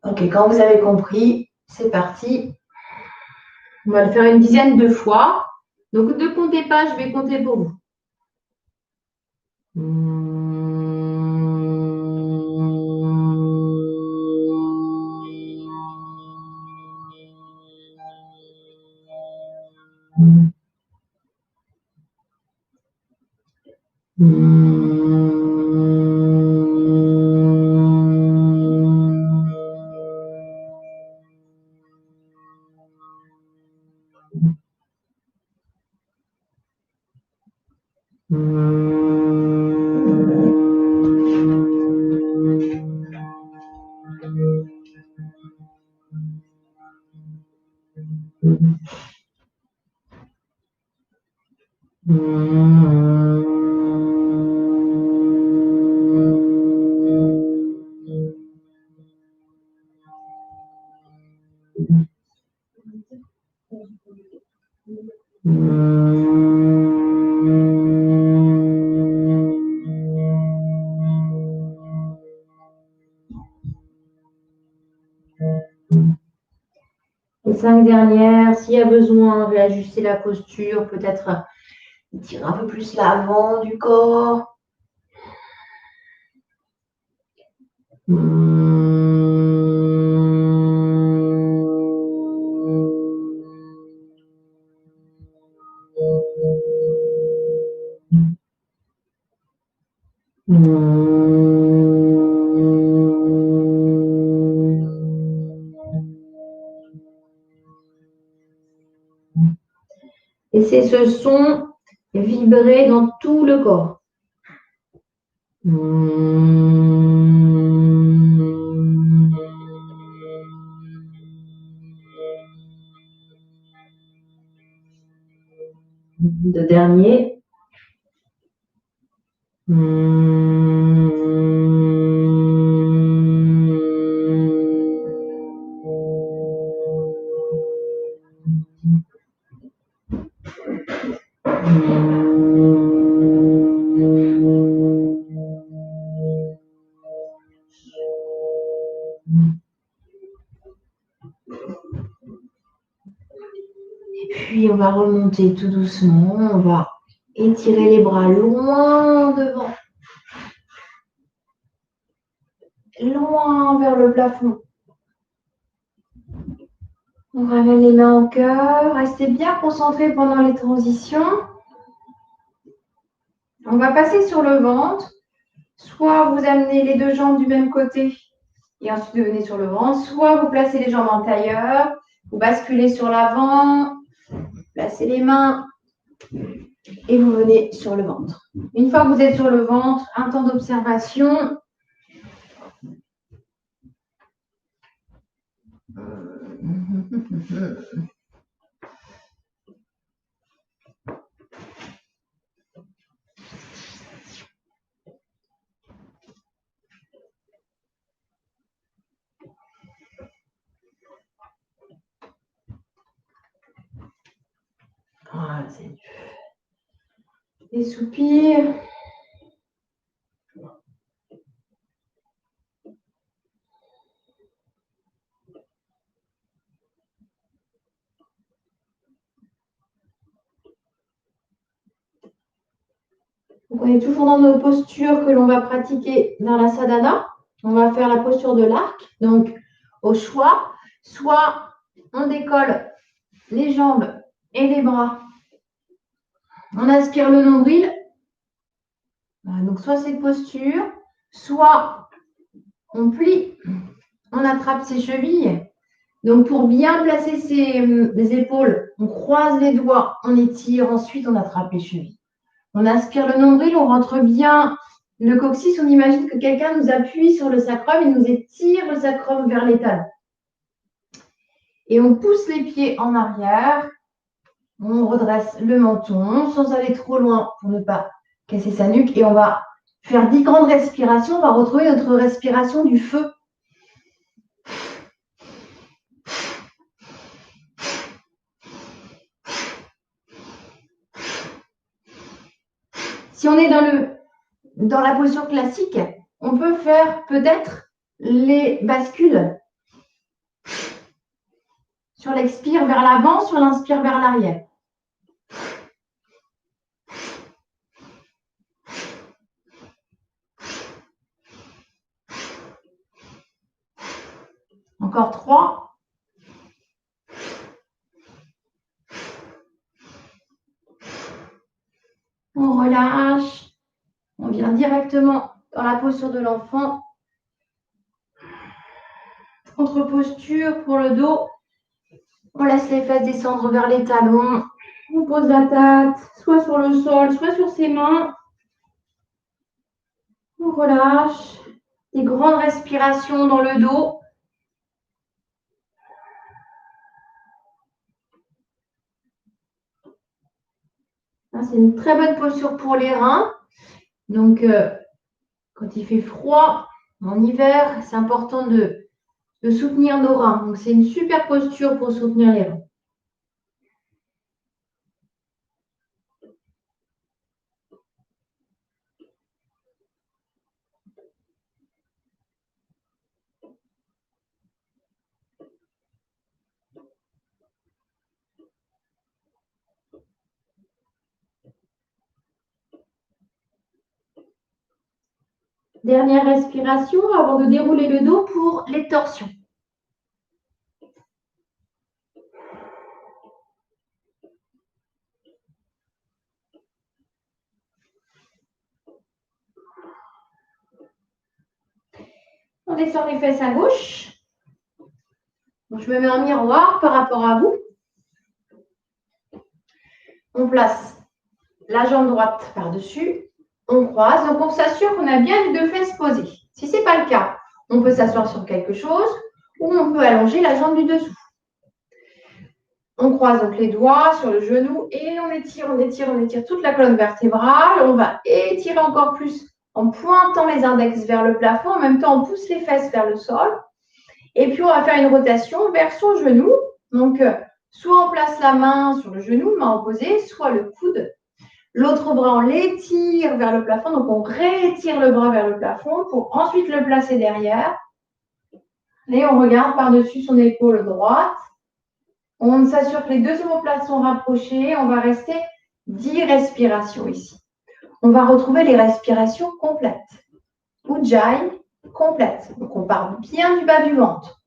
Ok, quand vous avez compris, c'est parti. On va le faire une dizaine de fois. Donc, ne comptez pas, je vais compter pour vous. Les 5 dernières, s'il y a besoin, réajuster la posture, peut-être tirer un peu plus l'avant du corps. Laissez ce son vibrer dans tout le corps. Le dernier. Et puis, on va remonter tout doucement. On va étirer les bras loin devant. Loin vers le plafond. On ramène les mains au cœur. Restez bien concentrés pendant les transitions. On va passer sur le ventre. Soit vous amenez les deux jambes du même côté et ensuite vous venez sur le ventre. Soit vous placez les jambes en tailleur. Vous basculez sur l'avant. Placez les mains et vous venez sur le ventre. Une fois que vous êtes sur le ventre, un temps d'observation. Voilà, c'est des soupirs. Donc, on est toujours dans nos postures que l'on va pratiquer dans la sadhana. On va faire la posture de l'arc. Donc, au choix, soit on décolle les jambes et les bras. On aspire le nombril. Donc, soit cette posture, soit on plie, on attrape ses chevilles. Donc, pour bien placer les épaules, on croise les doigts, on étire, ensuite on attrape les chevilles. On aspire le nombril, on rentre bien le coccyx, on imagine que quelqu'un nous appuie sur le sacrum et nous étire le sacrum vers les talons. Et on pousse les pieds en arrière, on redresse le menton sans aller trop loin pour ne pas casser sa nuque et on va faire 10 grandes respirations, on va retrouver notre respiration du feu. Si on est dans la posture classique, on peut faire peut-être les bascules sur l'expire vers l'avant, sur l'inspire vers l'arrière. Encore 3. On relâche. On vient directement dans la posture de l'enfant. Autre posture pour le dos. On laisse les fesses descendre vers les talons. On pose la tête soit sur le sol, soit sur ses mains. On relâche. Des grandes respirations dans le dos. C'est une très bonne posture pour les reins. Donc, quand il fait froid en hiver, c'est important de soutenir nos reins. Donc, c'est une super posture pour soutenir les reins. Dernière respiration avant de dérouler le dos pour les torsions. On descend les fesses à gauche. Donc, je me mets en miroir par rapport à vous. On place la jambe droite par-dessus. On croise. Donc, on s'assure qu'on a bien les deux fesses posées. Si ce n'est pas le cas, on peut s'asseoir sur quelque chose ou on peut allonger la jambe du dessous. On croise donc les doigts sur le genou et on étire toute la colonne vertébrale. On va étirer encore plus en pointant les index vers le plafond. En même temps, on pousse les fesses vers le sol. Et puis, on va faire une rotation vers son genou. Donc, soit on place la main sur le genou, main opposée, soit le coude. L'autre bras, on l'étire vers le plafond. Donc, on réétire le bras vers le plafond pour ensuite le placer derrière. Et on regarde par-dessus son épaule droite. On s'assure que les deux omoplates sont rapprochées. On va rester 10 respirations ici. On va retrouver les respirations complètes. Ujjayi complète. Donc, on part bien du bas du ventre.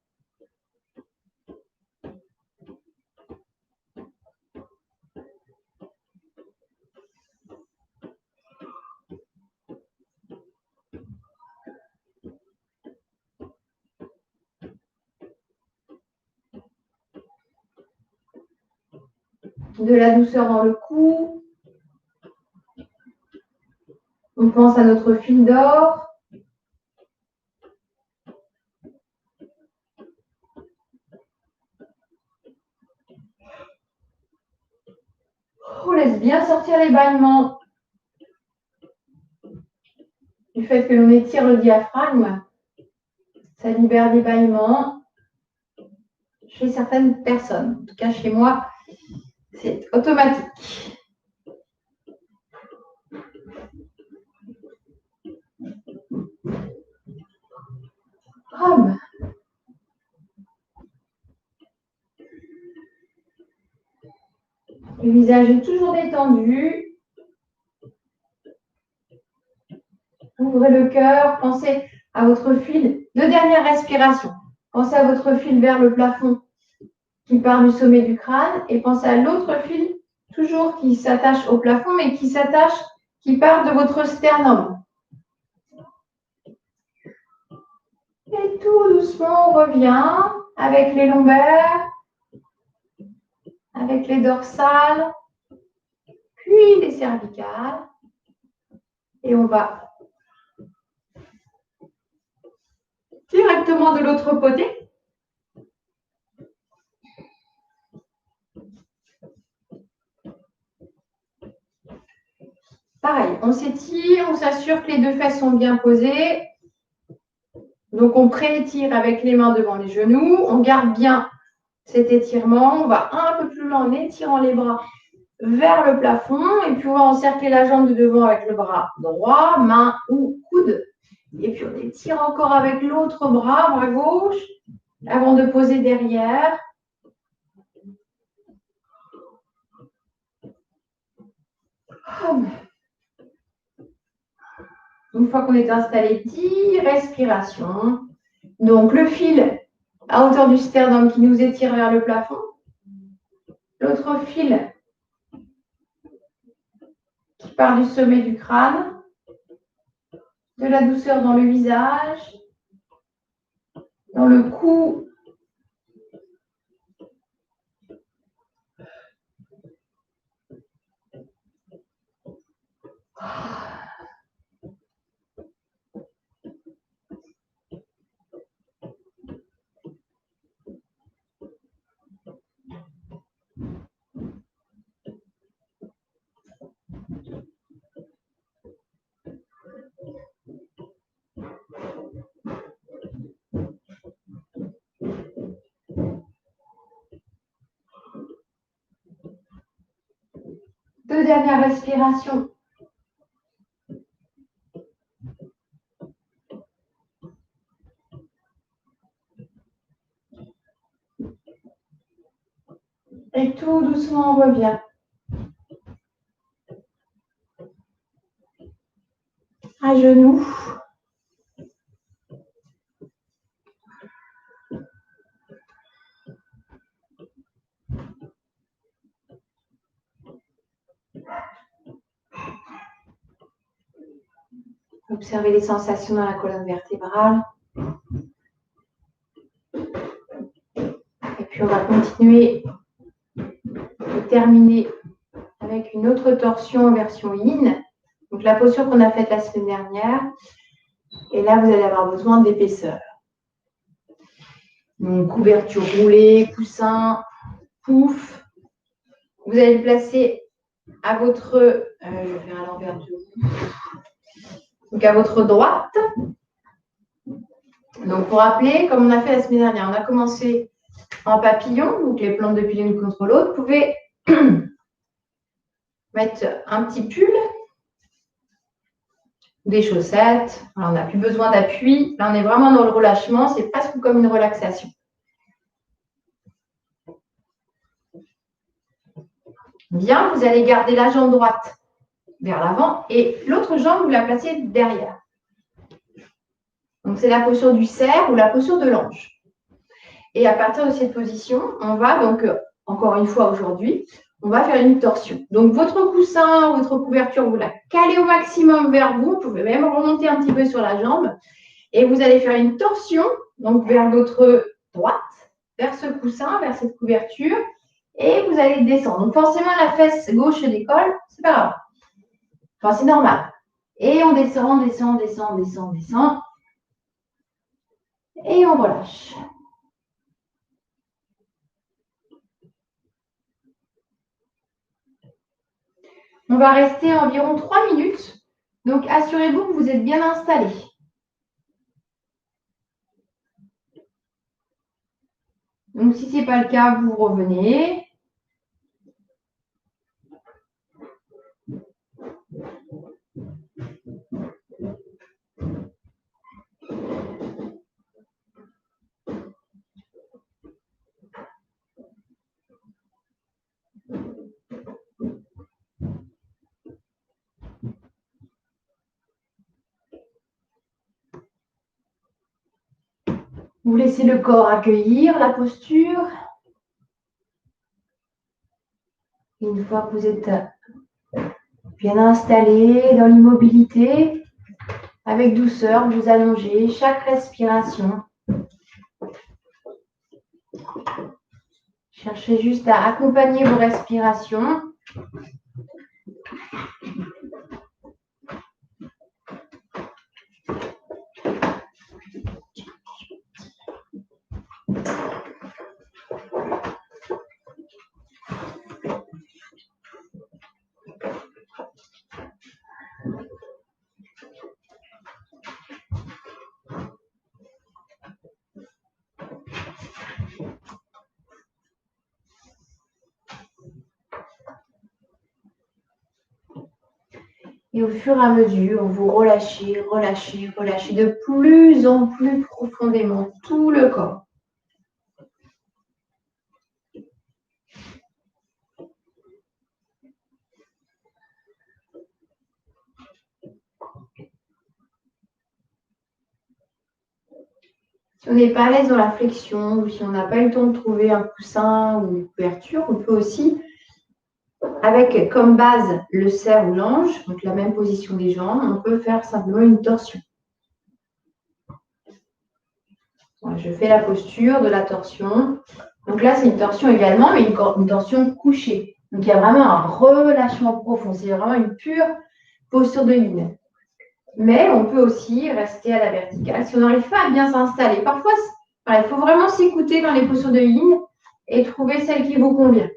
De la douceur dans le cou. On pense à notre fil d'or. du fait que l'on étire le diaphragme, ça libère des bâillements chez certaines personnes. En tout cas, chez moi, c'est automatique. Hum. Le visage est toujours détendu. Ouvrez le cœur, pensez à votre fil. 2 dernières respirations. Pensez à votre fil vers le plafond qui part du sommet du crâne et pensez à l'autre fil, toujours qui s'attache au plafond, mais qui part de votre sternum. Et tout doucement, on revient avec les lombaires, avec les dorsales, puis les cervicales. Et on va directement de l'autre côté. Pareil, on s'étire, on s'assure que les 2 fesses sont bien posées. Donc, on pré-étire avec les mains devant les genoux. On garde bien cet étirement. On va un peu plus loin en étirant les bras vers le plafond. Et puis, on va encercler la jambe de devant avec le bras droit, main ou coude. Et puis, on étire encore avec l'autre bras gauche, avant de poser derrière. Une fois qu'on est installé, 10 respirations. Donc, le fil à hauteur du sternum qui nous étire vers le plafond. L'autre fil qui part du sommet du crâne. De la douceur dans le visage, dans le cou. Deux dernières respirations. Et tout doucement, on revient. À genoux. Observez les sensations dans la colonne vertébrale. Et puis, on va continuer et terminer avec une autre torsion en version yin. Donc, la posture qu'on a faite la semaine dernière. Et là, vous allez avoir besoin d'épaisseur. Donc, couverture roulée, coussin, pouf. Vous allez le placer à votre... je vais faire à l'envers de vous. Donc, à votre droite. Donc, pour rappeler, comme on a fait la semaine dernière, on a commencé en papillon, donc les plantes de pied l'une contre l'autre. Vous pouvez mettre un petit pull, des chaussettes. Alors, on n'a plus besoin d'appui. Là, on est vraiment dans le relâchement. C'est presque comme une relaxation. Bien, vous allez garder la jambe droite vers l'avant et l'autre jambe, vous la placez derrière. Donc, c'est la posture du cerf ou la posture de l'ange. Et à partir de cette position, on va donc, encore une fois aujourd'hui, on va faire une torsion. Donc, votre coussin, votre couverture, vous la calez au maximum vers vous. Vous pouvez même remonter un petit peu sur la jambe. Et vous allez faire une torsion, donc vers votre droite, vers ce coussin, vers cette couverture. Et vous allez descendre. Donc, forcément, la fesse gauche décolle, c'est pas grave. Enfin, c'est normal. Et on descend, descend, descend, descend, descend. Et on relâche. On va rester environ 3 minutes Donc, assurez-vous que vous êtes bien installé. Donc, si ce n'est pas le cas, vous revenez. Vous laissez le corps accueillir la posture. Une fois que vous êtes bien installé dans l'immobilité, avec douceur, vous allongez chaque respiration. Cherchez juste à accompagner vos respirations. Et au fur et à mesure, vous relâchez, relâchez, relâchez de plus en plus profondément tout le corps. Si on n'est pas à l'aise dans la flexion ou si on n'a pas eu le temps de trouver un coussin ou une couverture, on peut aussi, avec comme base le cerf ou l'ange, donc la même position des jambes, on peut faire simplement une torsion. Voilà, je fais la posture de la torsion. Donc là, c'est une torsion également, mais une torsion couchée. Donc il y a vraiment un relâchement profond. C'est vraiment une pure posture de yin. Mais on peut aussi rester à la verticale si on n'arrive pas à bien s'installer. Parfois, voilà, il faut vraiment s'écouter dans les postures de yin et trouver celle qui vous convient.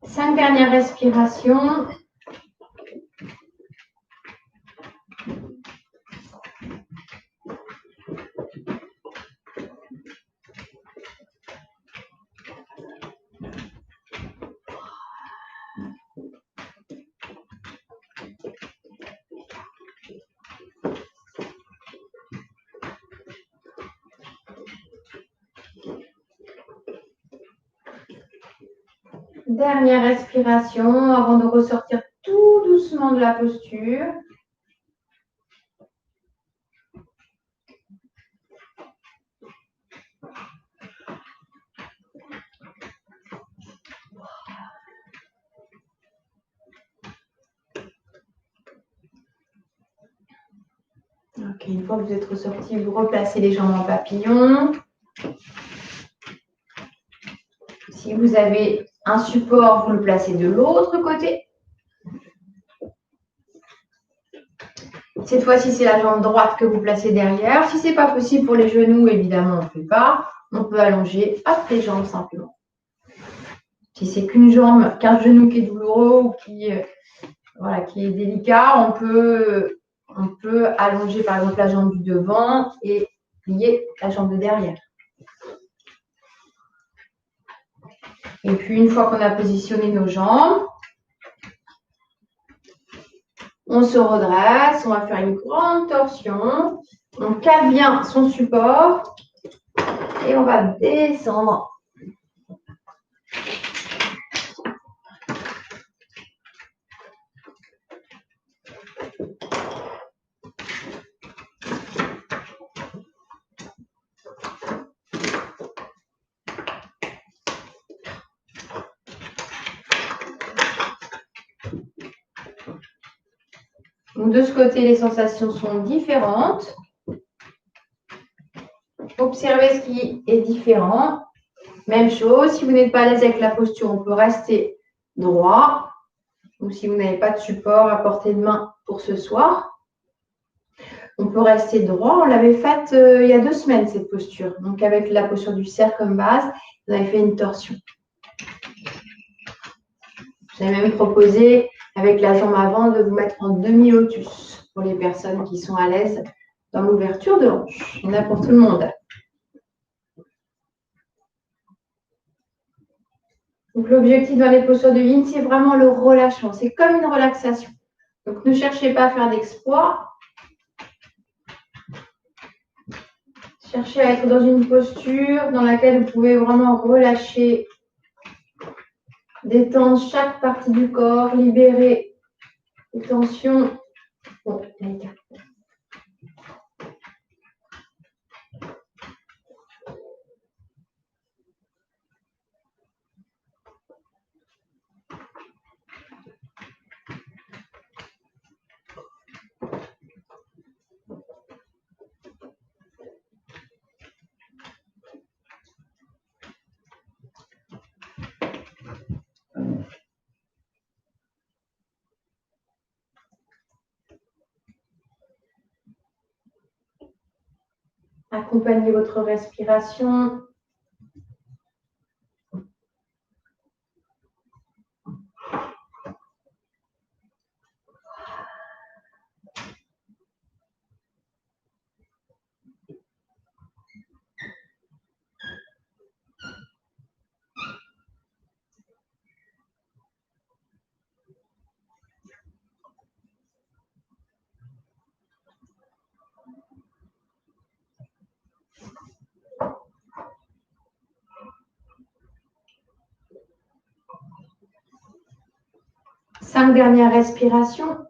Cinq dernières respirations. Dernière respiration avant de ressortir tout doucement de la posture. Ok, une fois que vous êtes ressorti, vous replacez les jambes en papillon. Si vous avez un support, vous le placez de l'autre côté. Cette fois-ci, c'est la jambe droite que vous placez derrière. Si ce n'est pas possible pour les genoux, évidemment, on ne fait pas. On peut allonger les jambes simplement. Si c'est qu'un genou qui est douloureux ou qui est délicat, on peut allonger par exemple la jambe du devant et plier la jambe de derrière. Et puis, une fois qu'on a positionné nos jambes, on se redresse, on va faire une grande torsion. On cale bien son support et on va descendre. Donc, de ce côté, les sensations sont différentes. Observez ce qui est différent. Même chose, si vous n'êtes pas à l'aise avec la posture, on peut rester droit. Ou si vous n'avez pas de support à portée de main pour ce soir, on peut rester droit. On l'avait faite il y a 2 semaines, cette posture. Donc, avec la posture du cercle comme base, vous avez fait une torsion. J'ai même proposé, avec la jambe avant, de vous mettre en demi-lotus pour les personnes qui sont à l'aise dans l'ouverture de hanche. Il y en a pour tout le monde. Donc, l'objectif dans les postures de yin, c'est vraiment le relâchement. C'est comme une relaxation. Donc, ne cherchez pas à faire d'exploit. Cherchez à être dans une posture dans laquelle vous pouvez vraiment relâcher, détendre chaque partie du corps, libérer les tensions. Bon, allez, accompagnez votre respiration. Cinq dernières respirations.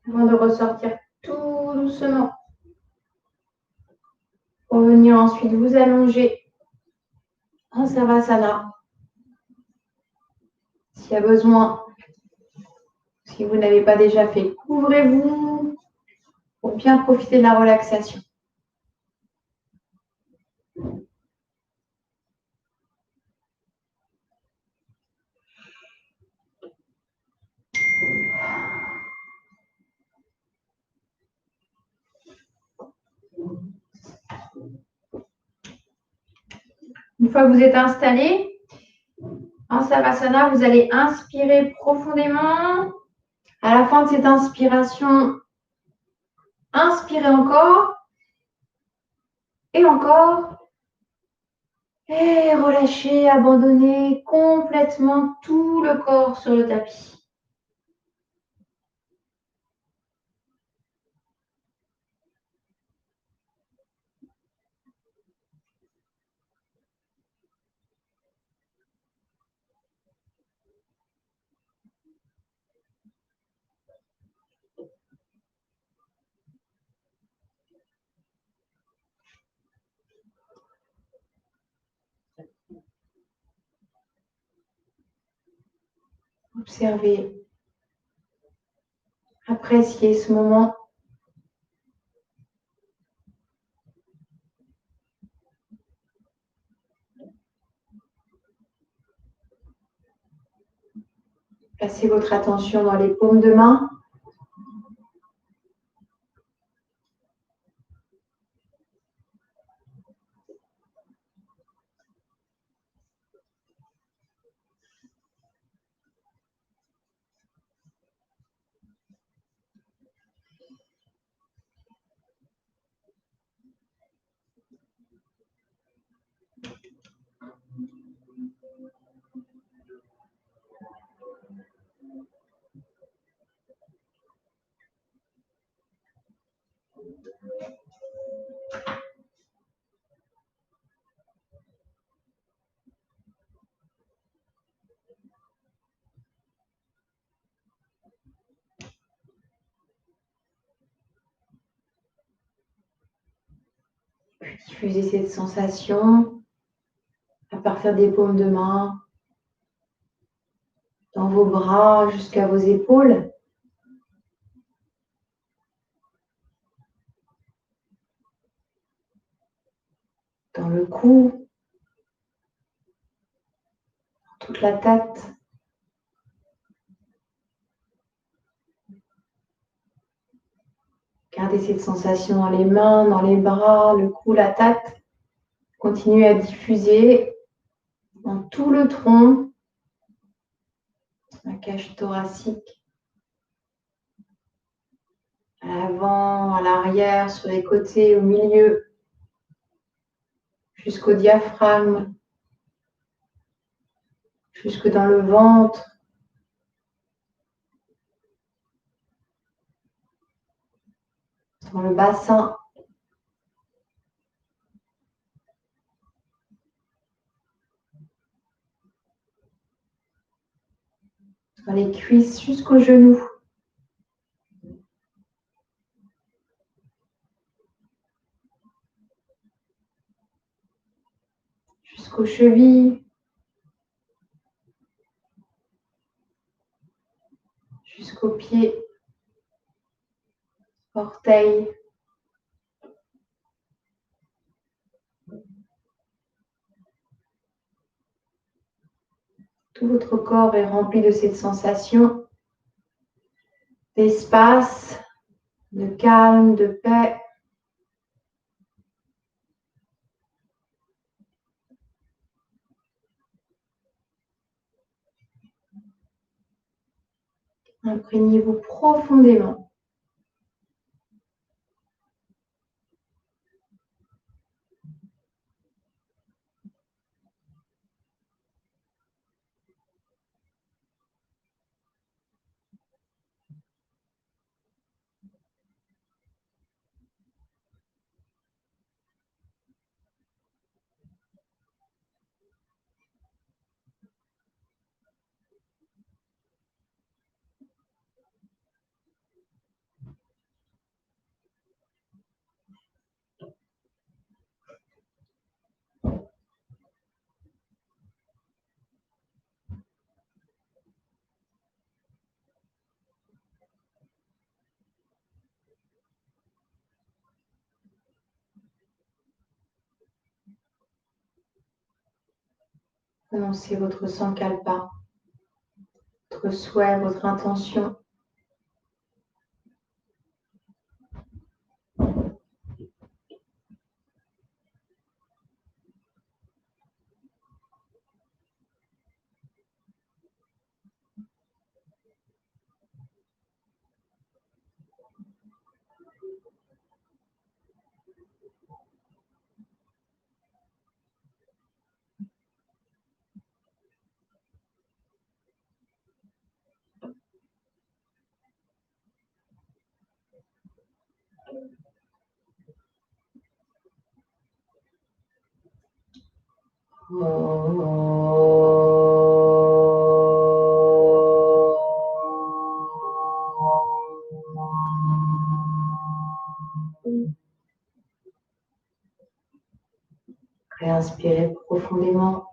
Avant de ressortir tout doucement. Pour venir ensuite vous allonger en Savasana. S'il y a besoin, si vous n'avez pas déjà fait, couvrez-vous pour bien profiter de la relaxation. Une fois que vous êtes installé en Savasana, vous allez inspirer profondément. À la fin de cette inspiration, inspirez encore et encore. Et relâchez, abandonnez complètement tout le corps sur le tapis. Observez, appréciez ce moment. Placez votre attention dans les paumes de main. Puis diffusez cette sensation à partir des paumes de main, dans vos bras jusqu'à vos épaules. Dans le cou, dans toute la tête. Gardez cette sensation dans les mains, dans les bras, le cou, la tête. Continuez à diffuser dans tout le tronc, la cage thoracique, à l'avant, à l'arrière, sur les côtés, au milieu, jusqu'au diaphragme, jusque dans le ventre. Dans le bassin. Dans les cuisses jusqu'aux genoux. Jusqu'aux chevilles. Jusqu'aux pieds. Orteils. Tout votre corps est rempli de cette sensation d'espace, de calme, de paix. Imprégnez-vous profondément. Annoncez votre sankalpa, votre souhait, votre intention. Réinspirez profondément.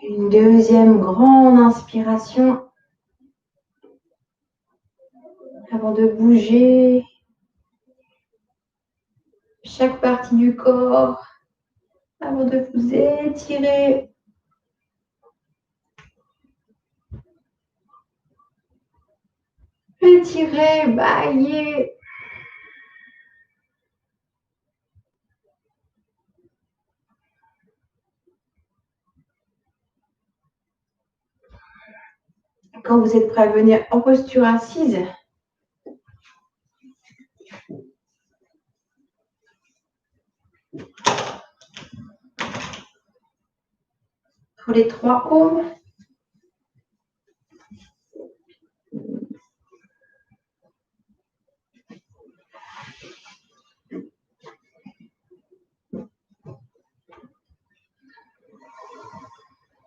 Une deuxième grande inspiration avant de bouger chaque partie du corps, avant de vous étirer. Étirer, bailler. Quand vous êtes prêt à venir en posture assise, pour les 3 paumes,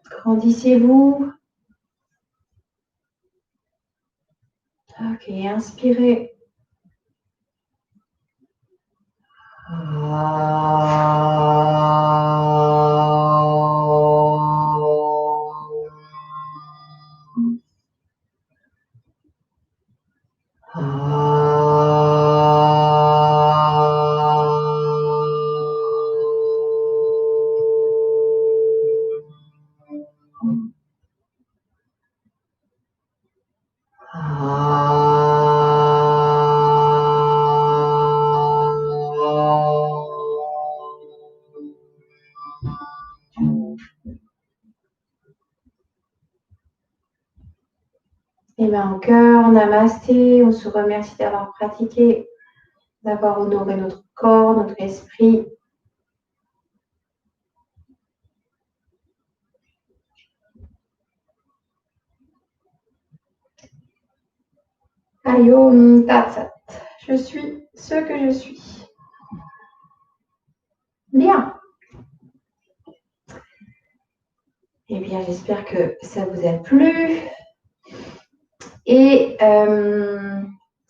grandissez-vous. Ok, Inspirez. Et mains en cœur, namasté, on se remercie d'avoir pratiqué, d'avoir honoré notre corps, notre esprit. Ayom Tatsat. Je suis ce que je suis. Bien. Eh bien, j'espère que ça vous a plu. Et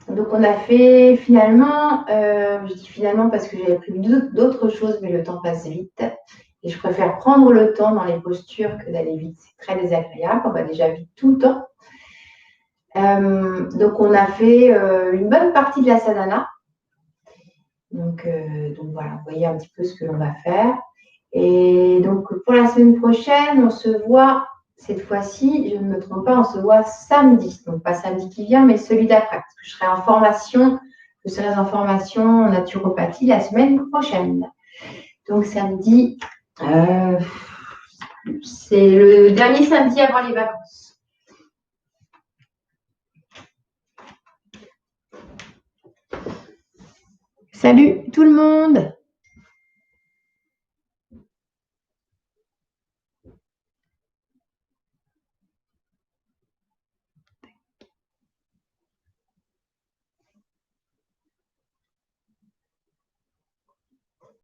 donc, on a fait finalement, je dis finalement parce que j'avais prévu d'autres choses, mais le temps passe vite. Et je préfère prendre le temps dans les postures que d'aller vite. C'est très désagréable. On va déjà vite tout le temps. Donc, on a fait une bonne partie de la sadhana. Donc voilà, vous voyez un petit peu ce que l'on va faire. Et donc, pour la semaine prochaine, on se voit, cette fois-ci, je ne me trompe pas, on se voit samedi. Donc, pas samedi qui vient, mais celui d'après. Parce que je serai en formation en naturopathie la semaine prochaine. Donc, samedi, c'est le dernier samedi avant les vacances. Salut tout le monde!